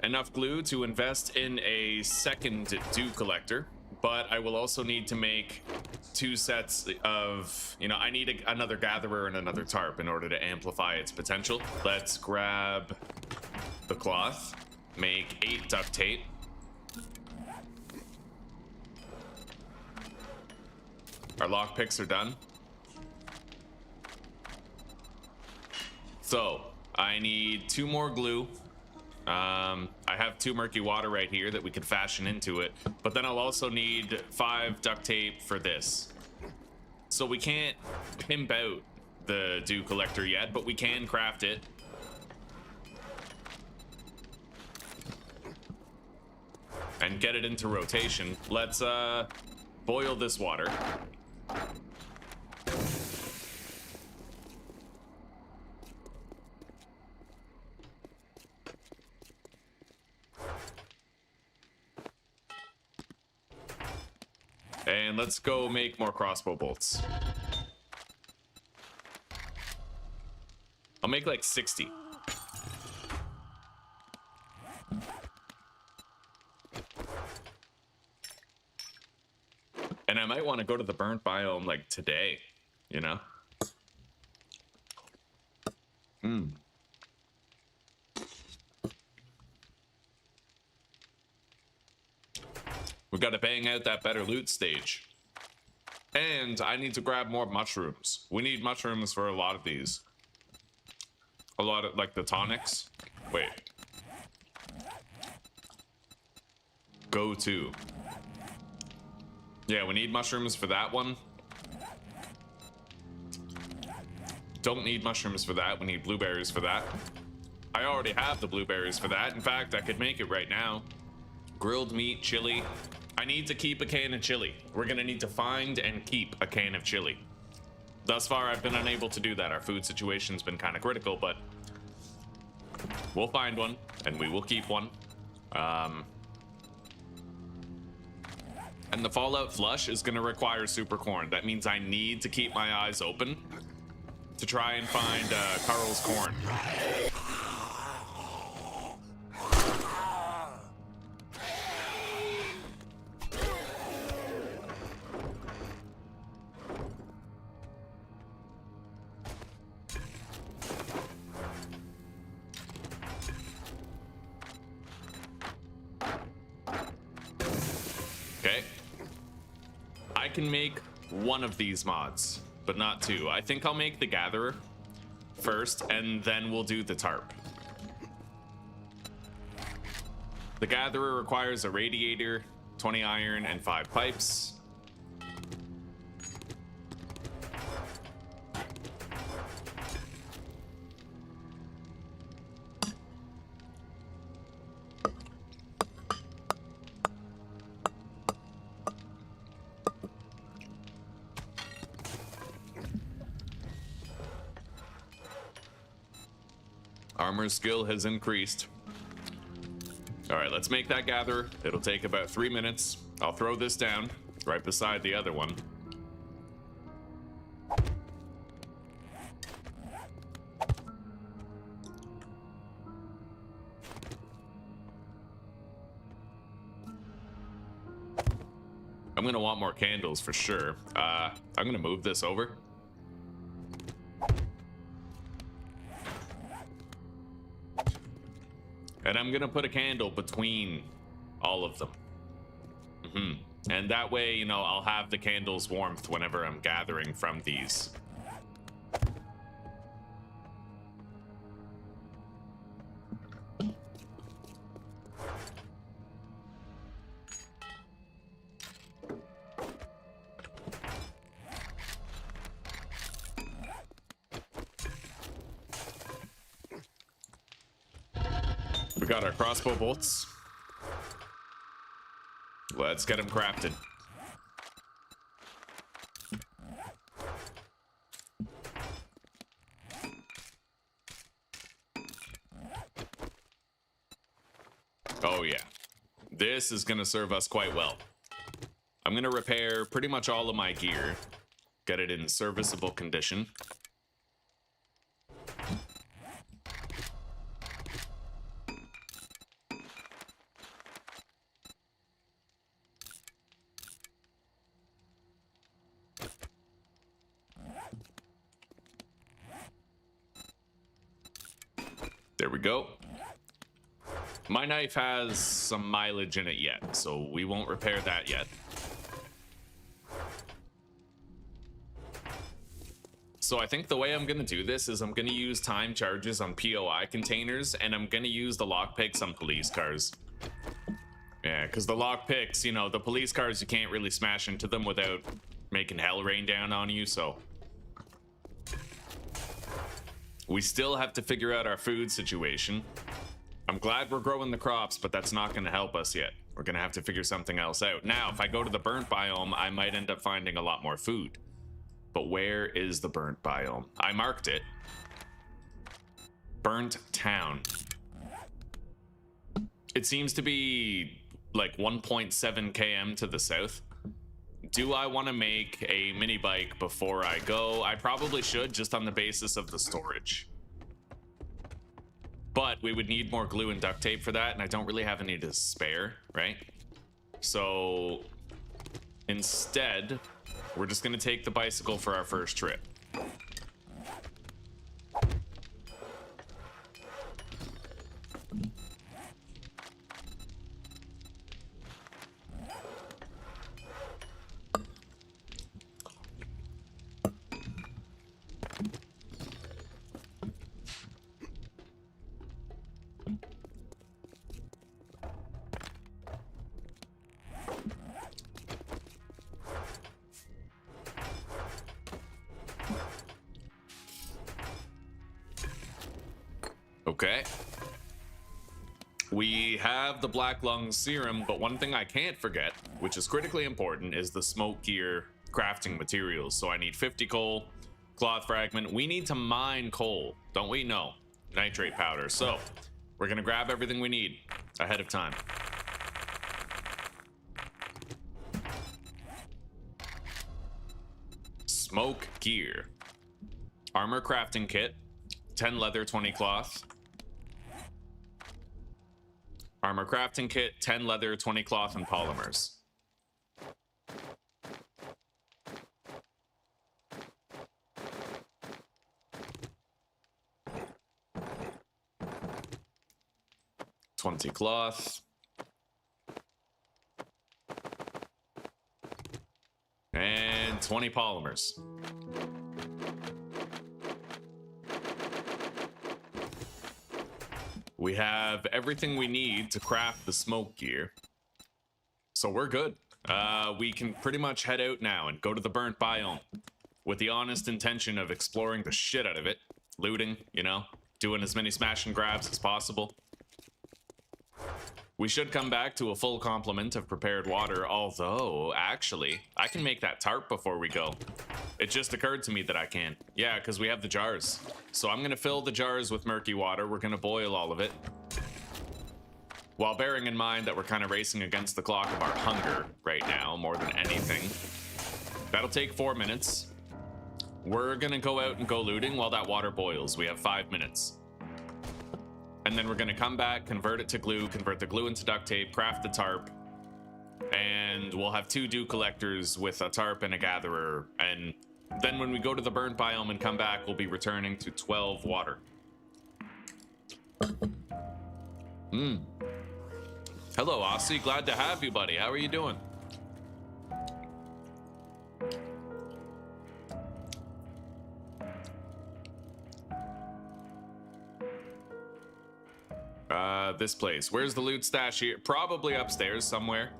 Enough glue to invest in a second dew collector. But I will also need to make 2 sets of, you know, I need another gatherer and another tarp in order to amplify its potential. Let's grab the cloth, make 8 duct tape. Our lockpicks are done. So I need 2 more glue. I have 2 murky water right here that we could fashion into it, but then I'll also need 5 duct tape for this. So we can't pimp out the dew collector yet, but we can craft it. And get it into rotation. Let's boil this water. And let's go make more crossbow bolts. I'll make like 60. And I might want to go to the burnt biome like today, you know? We got to bang out that better loot stage. And I need to grab more mushrooms. We need mushrooms for a lot of these. A lot of, like, the tonics. Wait. Go to. Yeah, we need mushrooms for that one. Don't need mushrooms for that. We need blueberries for that. I already have the blueberries for that. In fact, I could make it right now. Grilled meat, chili. I need to keep a can of chili. We're gonna need to find and keep a can of chili. Thus far, I've been unable to do that. Our food situation's been kind of critical, but we'll find one and we will keep one. And the Fallout Flush is gonna require super corn. That means I need to keep my eyes open to try and find Carl's corn. Okay. I can make one of these mods, but not 2. I think I'll make the Gatherer first, and then we'll do the tarp. The Gatherer requires a radiator, 20 iron, and 5 pipes. Armor skill has increased. All right, let's make that Gatherer. It'll take about 3 minutes. I'll throw this down right beside the other one. I'm gonna want more candles for sure. I'm gonna move this over. And I'm gonna put a candle between all of them. And that way, you know, I'll have the candle's warmth whenever I'm gathering from these. We got our crossbow bolts. Let's get them crafted. Oh yeah, this is gonna serve us quite well. I'm gonna repair pretty much all of my gear, get it in serviceable condition. There we go. My knife has some mileage in it yet, so we won't repair that yet. So I think the way I'm going to do this is I'm going to use time charges on POI containers, and I'm going to use the lockpicks on police cars. Yeah, because the lockpicks, you know, the police cars, you can't really smash into them without making hell rain down on you, so... We still have to figure out our food situation. I'm glad we're growing the crops, but that's not going to help us yet. We're going to have to figure something else out. Now, if I go to the burnt biome, I might end up finding a lot more food. But where is the burnt biome? I marked it. Burnt town. It seems to be like 1.7 km to the south. Do I want to make a mini bike before I go? I probably should, just on the basis of the storage. But we would need more glue and duct tape for that, and I don't really have any to spare, right? So instead, we're just going to take the bicycle for our first trip. Okay. We have the black lung serum, but one thing I can't forget, which is critically important, is the smoke gear crafting materials. So I need 50 coal, cloth fragment. We need to mine coal, don't we? No. Nitrate powder. So we're going to grab everything we need ahead of time. Smoke gear. Armor crafting kit. 10 leather, 20 cloth. Armor crafting kit, 10 leather, 20 cloth, and polymers. $20 cloth. And 20 polymers. We have everything we need to craft the smoke gear. So we're good. We can pretty much head out now and go to the burnt biome with the honest intention of exploring the shit out of it. Looting, you know, doing as many smash and grabs as possible. We should come back to a full complement of prepared water, although, actually, I can make that tarp before we go. It just occurred to me that I can. Yeah, because we have the jars. So I'm going to fill the jars with murky water. We're going to boil all of it. While bearing in mind that we're kind of racing against the clock of our hunger right now, more than anything. That'll take 4 minutes. We're going to go out and go looting while that water boils. We have 5 minutes. And then we're going to come back, convert it to glue, convert the glue into duct tape, craft the tarp, and we'll have 2 dew collectors with a tarp and a gatherer. And then when we go to the burnt biome and come back, we'll be returning to 12 water. Hello, Aussie. Glad to have you, buddy. How are you doing? This place. Where's the loot stash here? Probably upstairs somewhere.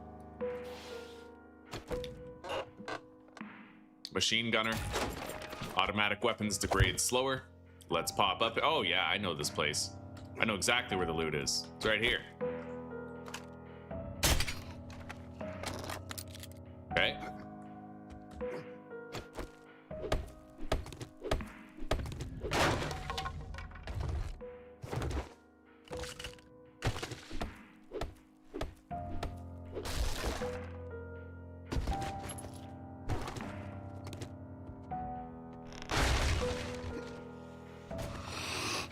Machine gunner. Automatic weapons degrade slower. Let's pop up. Oh yeah, I know this place. I know exactly where the loot is. It's right here. Okay.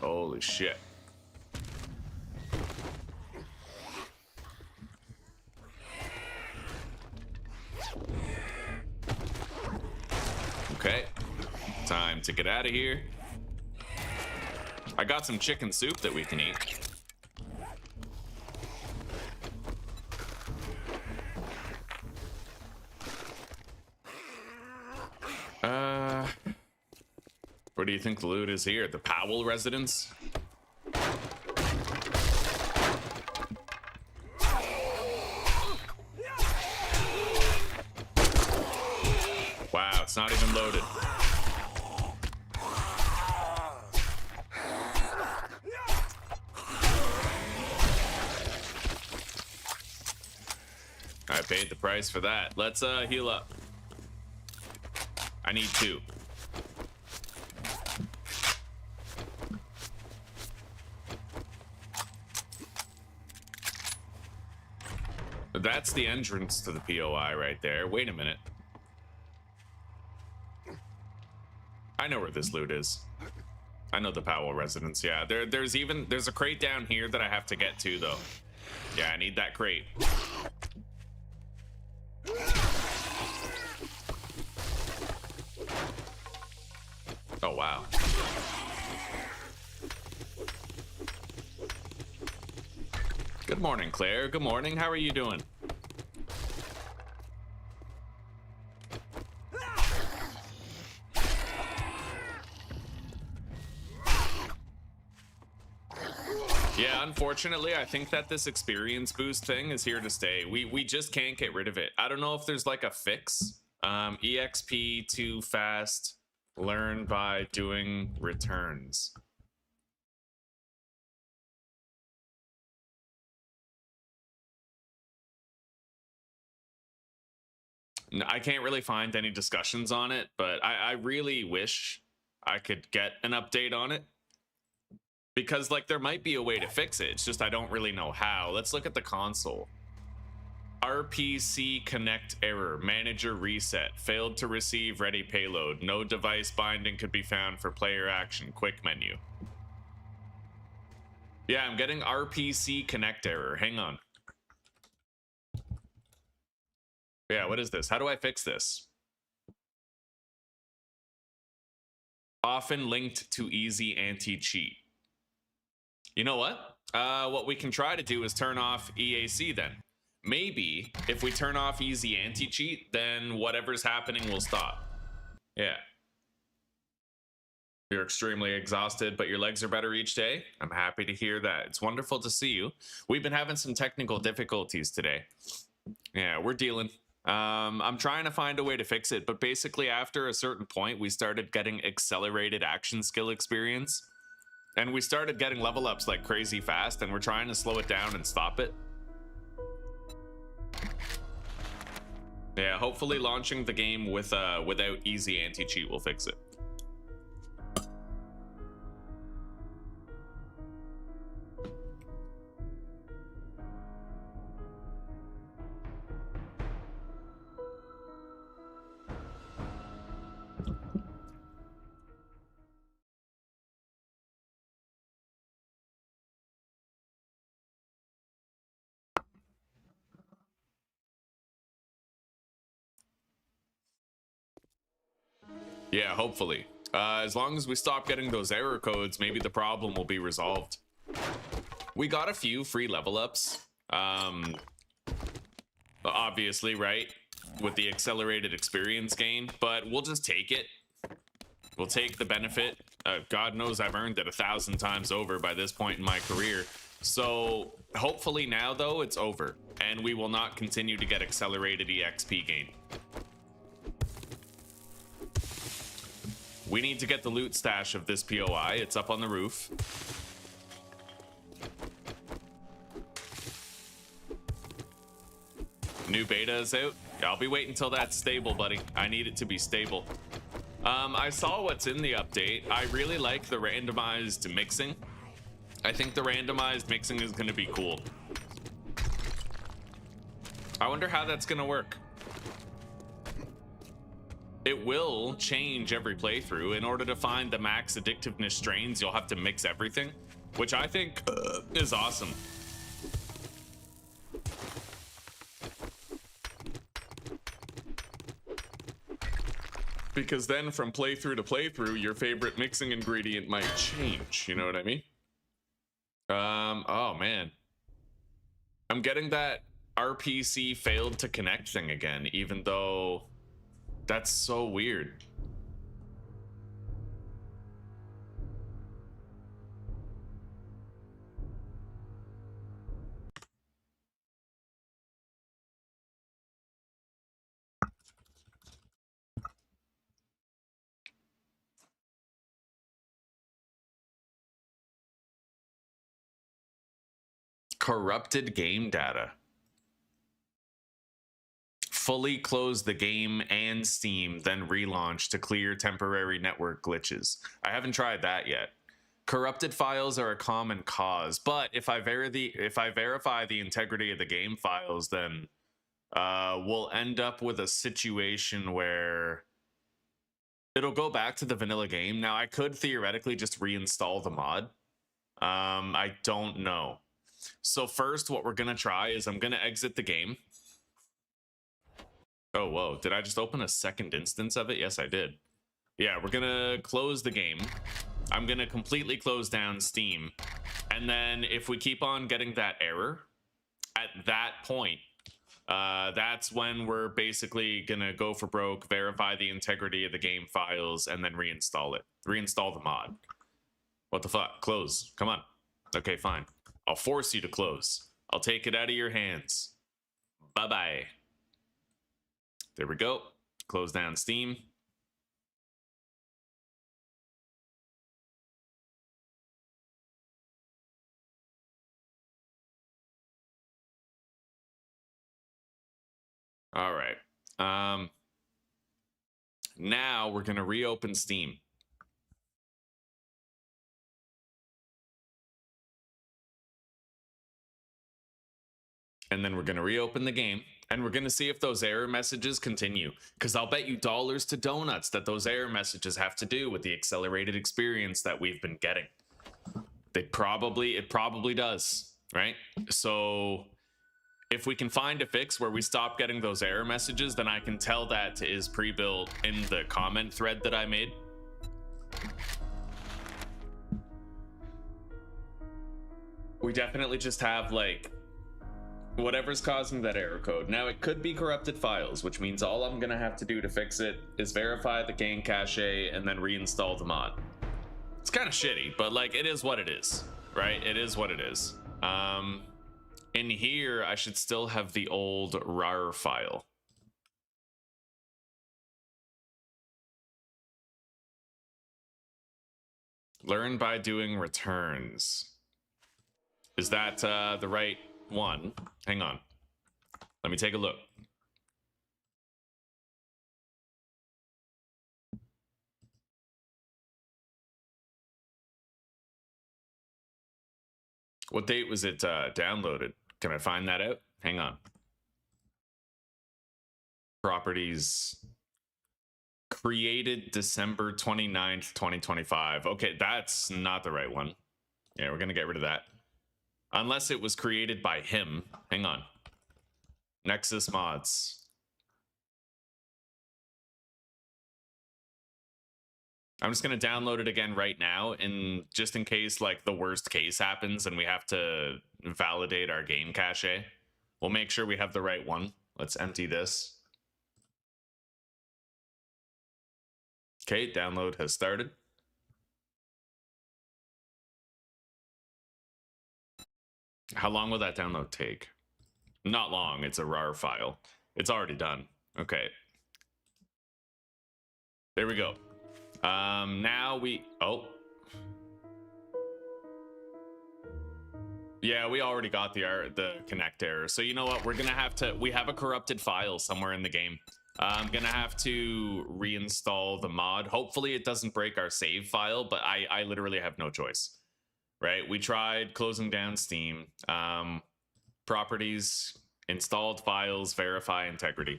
Holy shit. Okay. Time to get out of here. I got some chicken soup that we can eat. What do you think the loot is here? The Powell residence? Wow, it's not even loaded. I paid the price for that. Let's heal up. I need 2. That's the entrance to the POI right there. Wait a minute. I know where this loot is. I know the Powell residence. Yeah, there's a crate down here that I have to get to though. Yeah, I need that crate. Oh wow. Good morning, Claire. Good morning. How are you doing? Yeah, unfortunately, I think that this experience boost thing is here to stay. We just can't get rid of it. I don't know if there's like a fix. EXP too fast. Learn by doing returns. I can't really find any discussions on it, but I really wish I could get an update on it. Because, like, there might be a way to fix it. It's just I don't really know how. Let's look at the console. RPC connect error. Manager reset. Failed to receive ready payload. No device binding could be found for player action. Quick menu. Yeah, I'm getting RPC connect error. Hang on. Yeah, what is this? How do I fix this? Often linked to easy anti-cheat. You know what? What we can try to do is turn off EAC then. Maybe if we turn off easy anti-cheat, then whatever's happening will stop. Yeah. You're extremely exhausted, but your legs are better each day. I'm happy to hear that. It's wonderful to see you. We've been having some technical difficulties today. Yeah, we're dealing. I'm trying to find a way to fix it, but basically after a certain point, we started getting accelerated action skill experience. And we started getting level ups like crazy fast, and we're trying to slow it down and stop it. Yeah, hopefully launching the game with without easy anti-cheat will fix it. Yeah, hopefully. As long as we stop getting those error codes, maybe the problem will be resolved. We got a few free level ups. Obviously, right? With the accelerated experience gain, but we'll just take it. We'll take the benefit. God knows I've earned it 1,000 times over by this point in my career. So hopefully now, though, it's over, and we will not continue to get accelerated EXP gain. We need to get the loot stash of this POI. It's up on the roof. New beta is out. I'll be waiting until that's stable, buddy. I need it to be stable. I saw what's in the update. I really like the randomized mixing. I think the randomized mixing is going to be cool. I wonder how that's going to work. It will change every playthrough. In order to find the max addictiveness strains, you'll have to mix everything, which I think is awesome. Because then from playthrough to playthrough, your favorite mixing ingredient might change. You know what I mean? Oh man. I'm getting that RPC failed to connect thing again, even though that's so weird. Corrupted game data. Fully close the game and Steam, then relaunch to clear temporary network glitches. I haven't tried that yet. Corrupted files are a common cause, but if I verify the integrity of the game files, then we'll end up with a situation where it'll go back to the vanilla game. Now, I could theoretically just reinstall the mod. I don't know. So first, what we're going to try is I'm going to exit the game. Oh, whoa. Did I just open a second instance of it? Yes, I did. Yeah, we're going to close the game. I'm going to completely close down Steam. And then if we keep on getting that error, at that point, that's when we're basically going to go for broke, verify the integrity of the game files, and then reinstall it. Reinstall the mod. What the fuck? Close. Come on. Okay, fine. I'll force you to close. I'll take it out of your hands. Bye-bye. There we go. Close down Steam. All right. Now we're going to reopen Steam. And then we're going to reopen the game, and we're going to see if those error messages continue. Because I'll bet you dollars to donuts that those error messages have to do with the accelerated experience that we've been getting. It probably does, right? So if we can find a fix where we stop getting those error messages, then I can tell that to IzPrebuilt in the comment thread that I made. We definitely just have, like, whatever's causing that error code. Now, it could be corrupted files, which means all I'm going to have to do to fix it is verify the game cache and then reinstall the mod. It's kind of shitty, but, like, it is what it is, right? It is what it is. In here, I should still have the old RAR file. Learn by doing returns. Is that the right one? Hang on. Let me take a look. What date was it downloaded? Can I find that out? Hang on. Properties. Created December 29th, 2025. Okay, that's not the right one. Yeah, we're going to get rid of that. Unless it was created by him. Hang on. Nexus mods. I'm just going to download it again right now, and just in case, like, the worst case happens and we have to validate our game cache, we'll make sure we have the right one. Let's empty this. Okay, download has started. How long will that download take? Not long. It's a RAR file. It's already done. Okay. There we go. Now we... Oh. Yeah, we already got the connect error. So you know what? We're going to have to... We have a corrupted file somewhere in the game. I'm going to have to reinstall the mod. Hopefully it doesn't break our save file, but I literally have no choice. Right? We tried closing down Steam. Properties, installed files, verify integrity.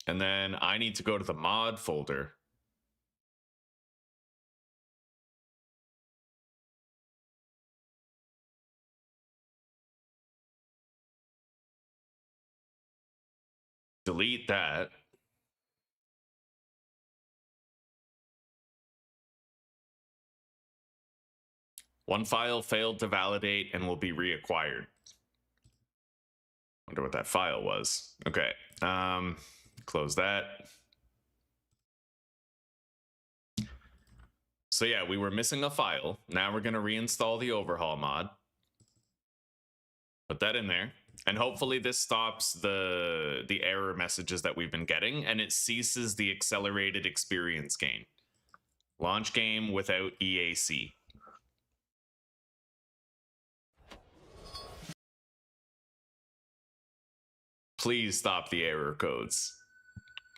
And then I need to go to the mod folder. Delete that. One file failed to validate and will be reacquired. Wonder what that file was. Okay. Close that. So yeah, we were missing a file. Now we're going to reinstall the overhaul mod. Put that in there. And hopefully this stops the error messages that we've been getting, and it ceases the accelerated experience gain. Launch game without EAC. Please stop the error codes.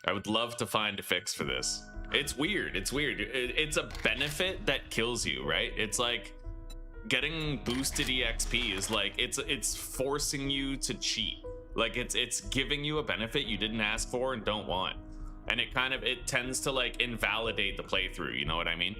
I would love to find a fix for this. It's weird. It's weird. It's a benefit that kills you, right? It's like getting boosted EXP is like it's forcing you to cheat. Like it's giving you a benefit you didn't ask for and don't want. And it tends to like invalidate the playthrough, you know what I mean?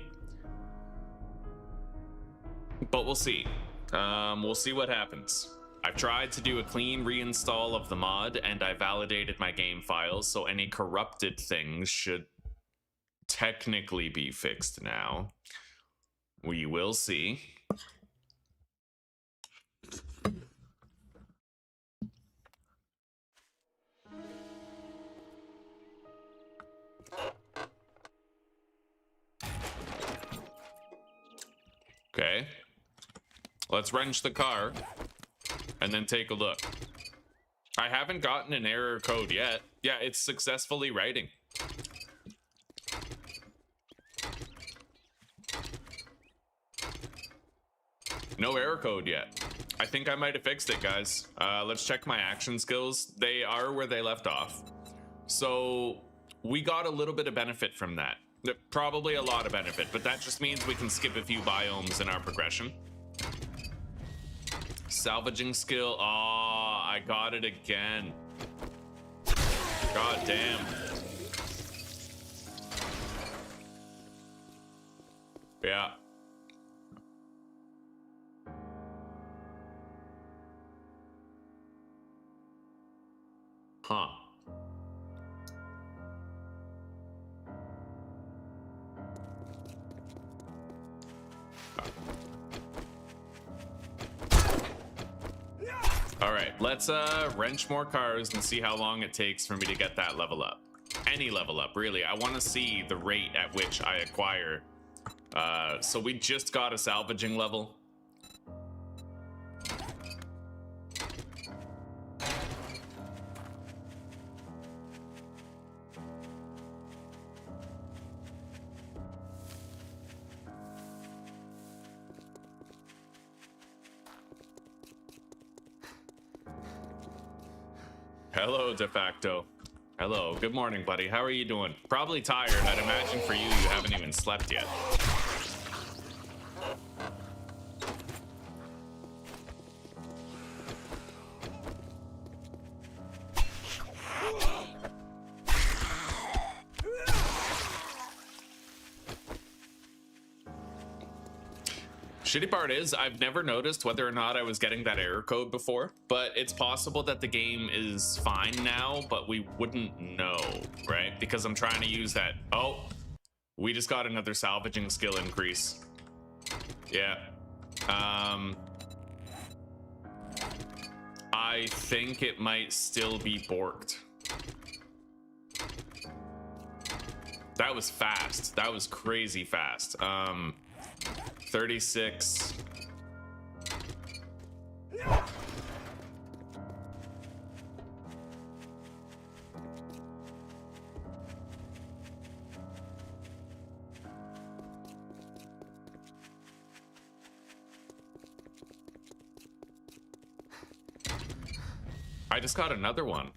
But we'll see. We'll see what happens. I've tried to do a clean reinstall of the mod, and I validated my game files, so any corrupted things should technically be fixed now. We will see. Okay. Let's wrench the car and then take a look. I haven't gotten an error code yet. Yeah, it's successfully writing. No error code yet. I think I might have fixed it, guys. Let's check my action skills. They are where they left off. So we got a little bit of benefit from that. Probably a lot of benefit, but that just means we can skip a few biomes in our progression. Salvaging skill. Oh, I got it again. God damn. Yeah. Huh. All right, let's wrench more cars and see how long it takes for me to get that level up. Any level up, really. I want to see the rate at which I acquire. So we just got a salvaging level. Hello, de facto. Hello, good morning, buddy. How are you doing? Probably tired. I'd imagine for you, you haven't even slept yet. Shitty part is, I've never noticed whether or not I was getting that error code before, but it's possible that the game is fine now, but we wouldn't know, right? Because I'm trying to use that. Oh, we just got another salvaging skill increase. Yeah. I think it might still be borked. That was fast. That was crazy fast. 36. I just got another one.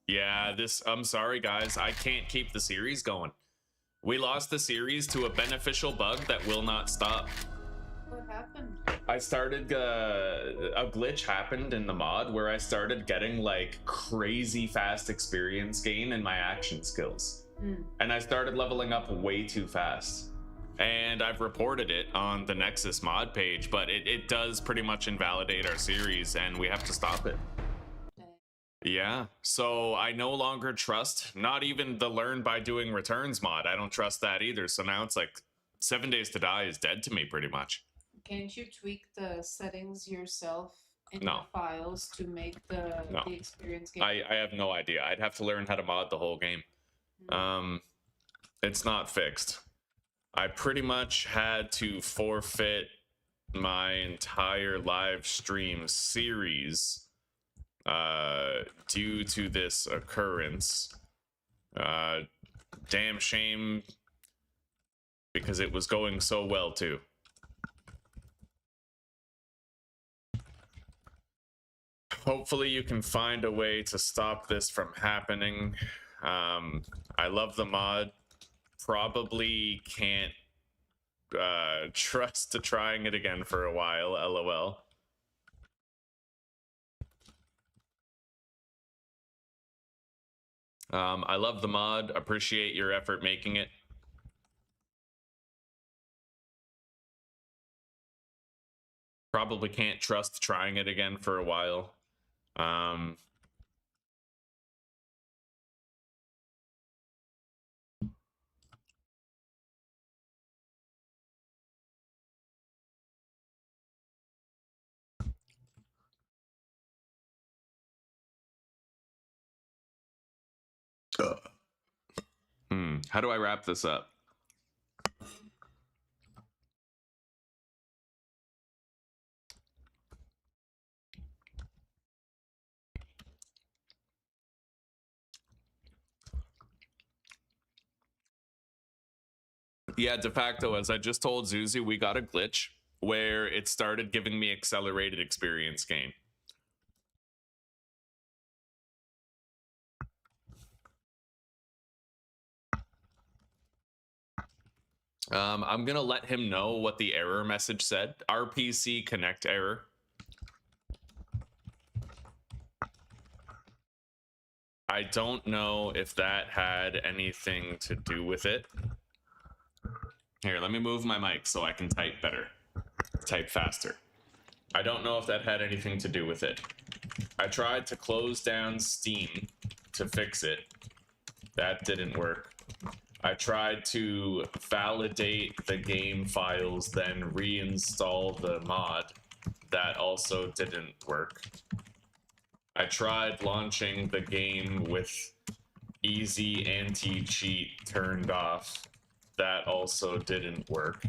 Yeah, I'm sorry guys, I can't keep the series going. We lost the series to a beneficial bug that will not stop. What happened? I started, a glitch happened in the mod where I started getting like crazy fast experience gain in my action skills. And I started leveling up way too fast. And I've reported it on the Nexus mod page, but it does pretty much invalidate our series and we have to stop it. Yeah, so I no longer trust, not even the learn by doing returns mod. I don't trust that either. So now it's like 7 Days to Die is dead to me pretty much. Can't you tweak the settings yourself in No. your files to make the experience game? I have no idea. I'd have to learn how to mod the whole game. It's not fixed. I pretty much had to forfeit my entire live stream series due to this occurrence. Damn shame, because it was going so well too. Hopefully you can find a way to stop this from happening. I love the mod. Probably can't trust to trying it again for a while, lol. I love the mod. Appreciate your effort making it. Probably can't trust trying it again for a while. How do I wrap this up? Yeah, de facto, as I just told Zuzu, we got a glitch where it started giving me accelerated experience gain. I'm gonna let him know what the error message said. RPC connect error. I don't know if that had anything to do with it. Here, let me move my mic so I can type better, type faster. I don't know if that had anything to do with it. I tried to close down Steam to fix it. That didn't work. I tried to validate the game files, then reinstall the mod. That also didn't work. I tried launching the game with easy anti-cheat turned off. That also didn't work.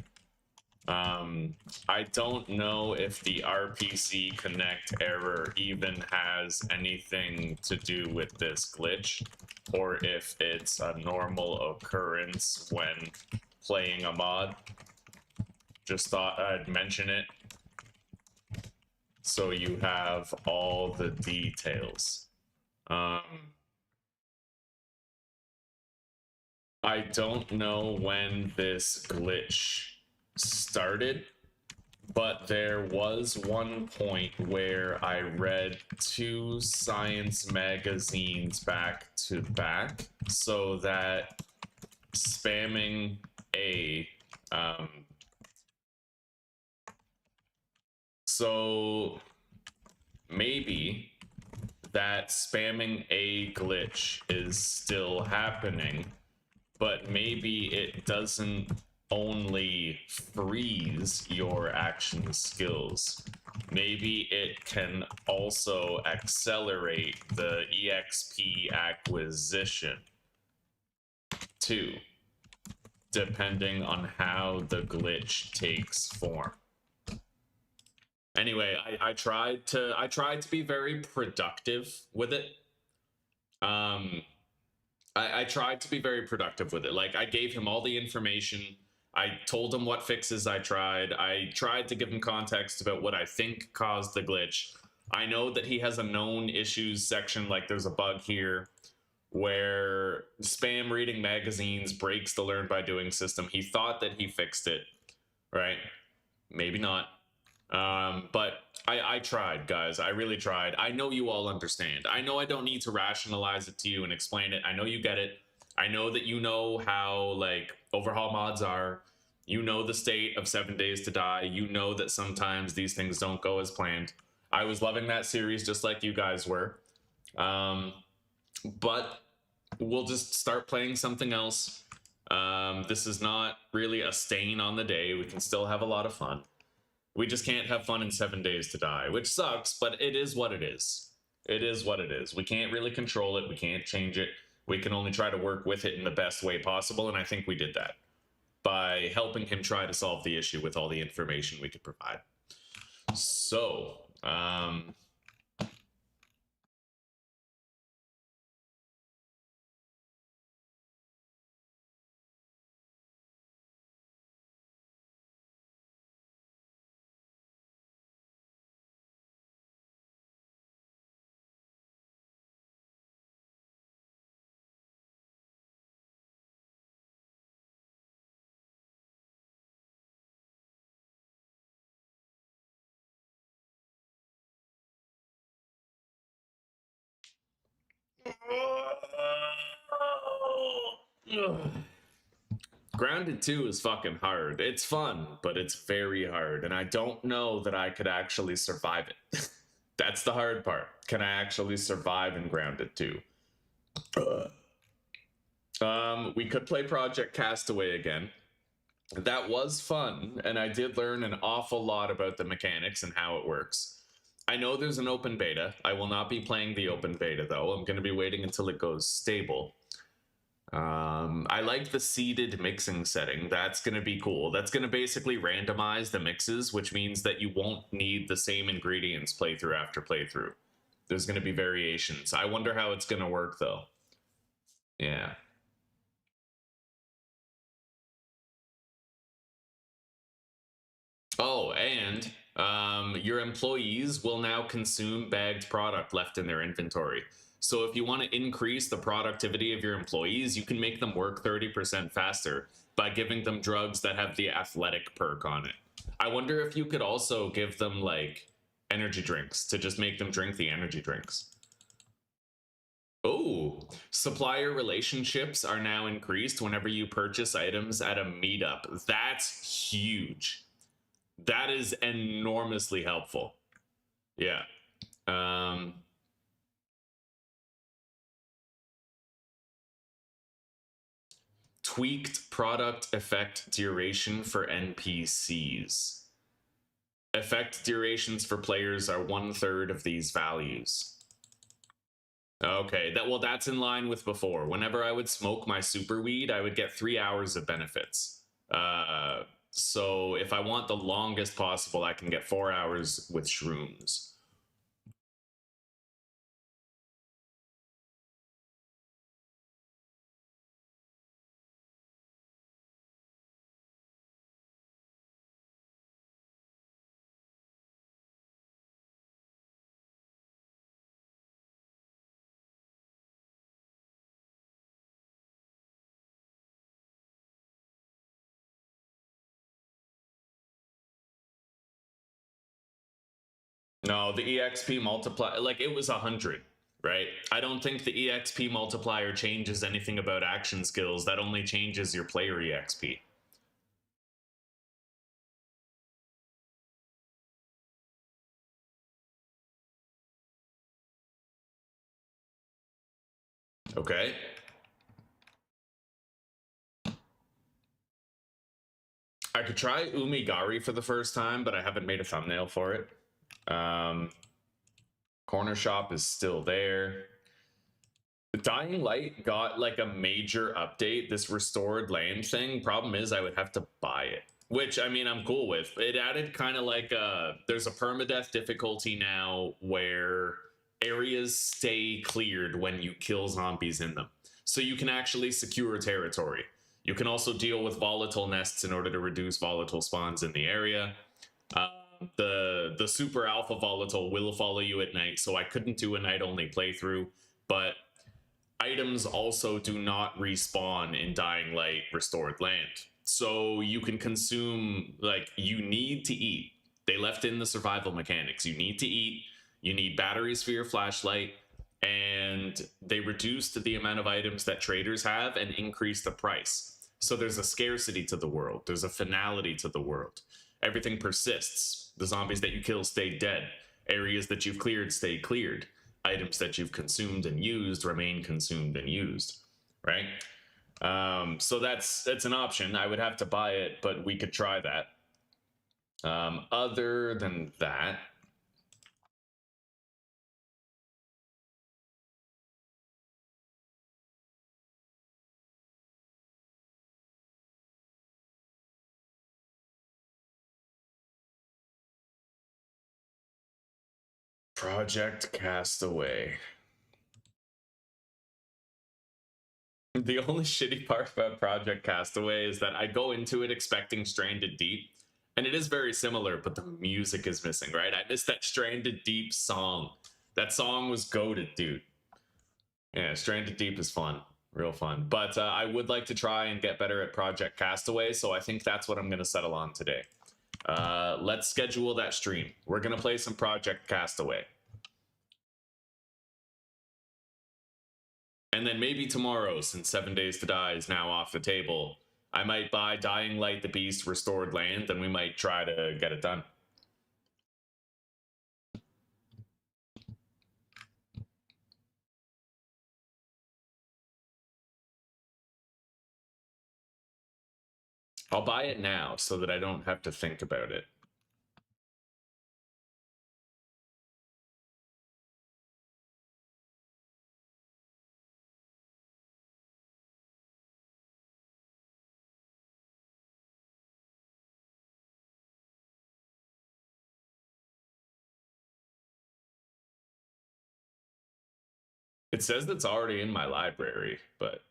I don't know if the RPC connect error even has anything to do with this glitch, or if it's a normal occurrence when playing a mod. Just thought I'd mention it so you have all the details. I don't know when this glitch started, but there was one point where I read 2 science magazines back to back, so that spamming A, so maybe that spamming A glitch is still happening, but maybe it doesn't only freeze your action skills. Maybe it can also accelerate the EXP acquisition too, depending on how the glitch takes form. Anyway, I tried to be very productive with it. I tried to be very productive with it. Like, I gave him all the information. I told him what fixes I tried. I tried to give him context about what I think caused the glitch. I know that he has a known issues section, like there's a bug here where spam reading magazines breaks the learn by doing system. He thought that he fixed it, right? Maybe not. But I tried, guys. I really tried. I know you all understand. I know I don't need to rationalize it to you and explain it. I know you get it. I know that you know how, like, overhaul mods are. You know the state of 7 Days to Die. You know that sometimes these things don't go as planned. I was loving that series just like you guys were. But we'll just start playing something else. This is not really a stain on the day. We can still have a lot of fun. We just can't have fun in 7 Days to Die, which sucks, but it is what it is. It is what it is. We can't really control it. We can't change it. We can only try to work with it in the best way possible, and I think we did that by helping him try to solve the issue with all the information we could provide. So, Grounded 2 is fucking hard. It's fun, but it's very hard, and I don't know that I could actually survive it. That's the hard part. Can I actually survive in Grounded 2? We could play Project Castaway again. That was fun, and I did learn an awful lot about the mechanics and how it works. I know there's an open beta. I will not be playing the open beta, though. I'm going to be waiting until it goes stable. I like the seeded mixing setting. That's going to be cool. That's going to basically randomize the mixes, which means that you won't need the same ingredients playthrough after playthrough. There's going to be variations. I wonder how it's going to work, though. Yeah. Oh, and your employees will now consume bagged product left in their inventory. So if you want to increase the productivity of your employees, you can make them work 30% faster by giving them drugs that have the athletic perk on it. I wonder if you could also give them like energy drinks to just make them drink the energy drinks. Oh, supplier relationships are now increased whenever you purchase items at a meetup. That's huge. That is enormously helpful. Yeah. Tweaked product effect duration for NPCs. Effect durations for players are 1/3 of these values. Okay, that's in line with before. Whenever I would smoke my super weed, I would get 3 hours of benefits. So if I want the longest possible, I can get 4 hours with shrooms. No, the EXP multiplier, like it was 100, right? I don't think the EXP multiplier changes anything about action skills. That only changes your player EXP. Okay. I could try Umigari for the first time, but I haven't made a thumbnail for it. Corner shop is still there. Dying Light got like a major update, this restored land thing. Problem is I would have to buy it, which I mean I'm cool with. It added kind of like there's a permadeath difficulty now where areas stay cleared when you kill zombies in them, so you can actually secure territory. You can also deal with volatile nests in order to reduce volatile spawns in the area. The super alpha volatile will follow you at night, so I couldn't do a night only playthrough, but items also do not respawn in Dying Light Restored Land. So you can consume, like, you need to eat. They left in the survival mechanics. You need to eat, you need batteries for your flashlight, and they reduced the amount of items that traders have and increased the price. So there's a scarcity to the world. There's a finality to the world. Everything persists. The zombies that you kill stay dead. Areas that you've cleared stay cleared. Items that you've consumed and used remain consumed and used, right? So that's an option. I would have to buy it, but we could try that. Other than that, Project Castaway. The only shitty part about Project Castaway is that I go into it expecting Stranded Deep, and it is very similar, but the music is missing, right? I missed that Stranded Deep song. That song was goated, dude. Yeah, Stranded Deep is fun. Real fun. But I would like to try and get better at Project Castaway, so I think that's what I'm going to settle on today. Let's schedule that stream. We're going to play some Project Castaway. And then maybe tomorrow, since 7 Days to Die is now off the table, I might buy Dying Light the Beast Restored Land, and we might try to get it done. I'll buy it now so that I don't have to think about it. It says it's already in my library, but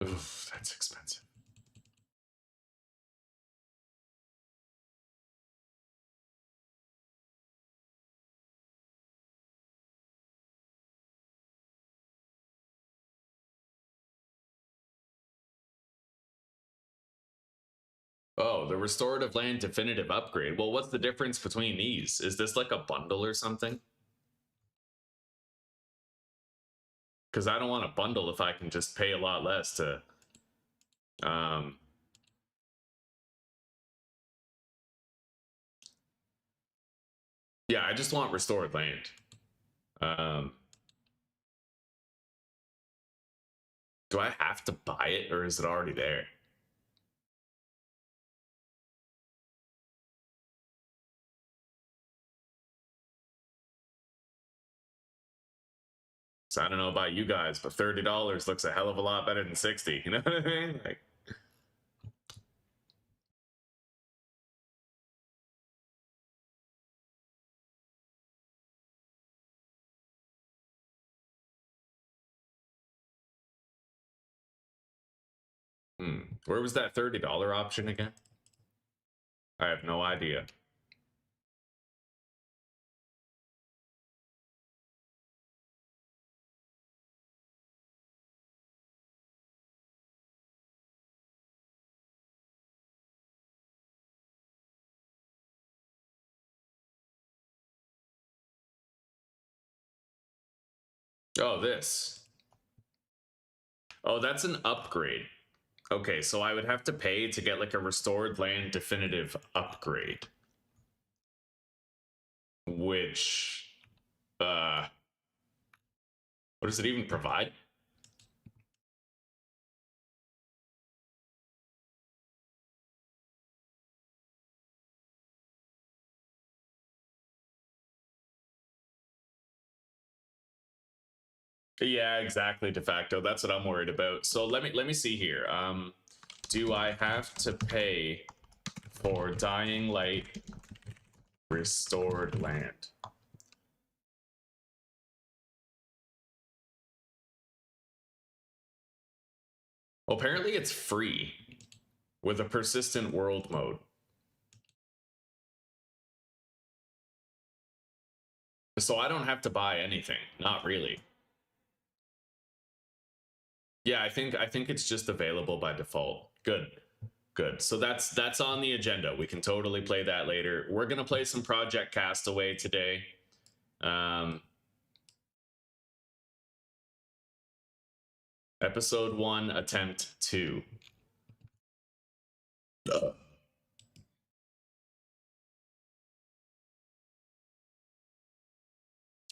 oof, that's expensive. Oh, the Restorative Land Definitive Upgrade. Well, what's the difference between these? Is this like a bundle or something? Because I don't want a bundle if I can just pay a lot less to... Yeah, I just want Restored Land. Do I have to buy it, or is it already there? So I don't know about you guys, but $30 looks a hell of a lot better than 60. You know what I mean? Like, where was that $30 option again? I have no idea. Oh, this. Oh, that's an upgrade. Okay, so I would have to pay to get like a Restored Land Definitive Upgrade. Which, what does it even provide? Yeah, exactly, de facto. That's what I'm worried about. So let me see here. Do I have to pay for Dying Light Restored Land? Well, apparently it's free with a persistent world mode. So I don't have to buy anything. Not really. Yeah, I think it's just available by default. Good. Good. So that's on the agenda. We can totally play that later. We're going to play some Project Castaway today. Episode 1, attempt 2.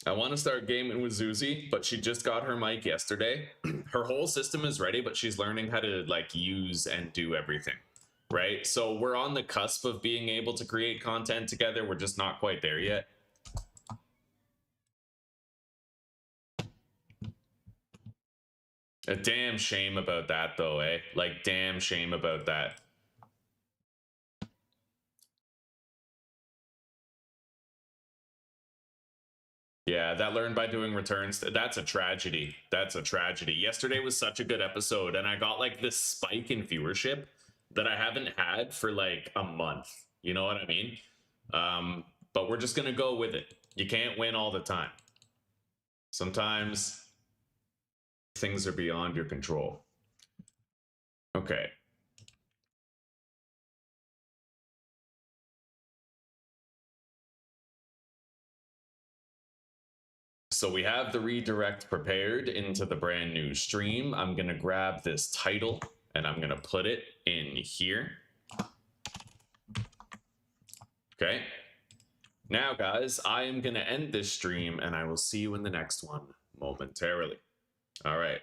I want to start gaming with Zuzi, but she just got her mic yesterday. Her whole system is ready, but she's learning how to like use and do everything, right? So we're on the cusp of being able to create content together. We're just not quite there yet. A damn shame about that though, eh? Like damn shame about that. Yeah, that learned by doing returns. That's a tragedy. That's a tragedy. Yesterday was such a good episode, and I got like this spike in viewership that I haven't had for like a month. You know what I mean? But we're just gonna go with it. You can't win all the time. Sometimes things are beyond your control. Okay. So we have the redirect prepared into the brand new stream. I'm going to grab this title and I'm going to put it in here. Okay. Now, guys, I am going to end this stream and I will see you in the next one momentarily. All right.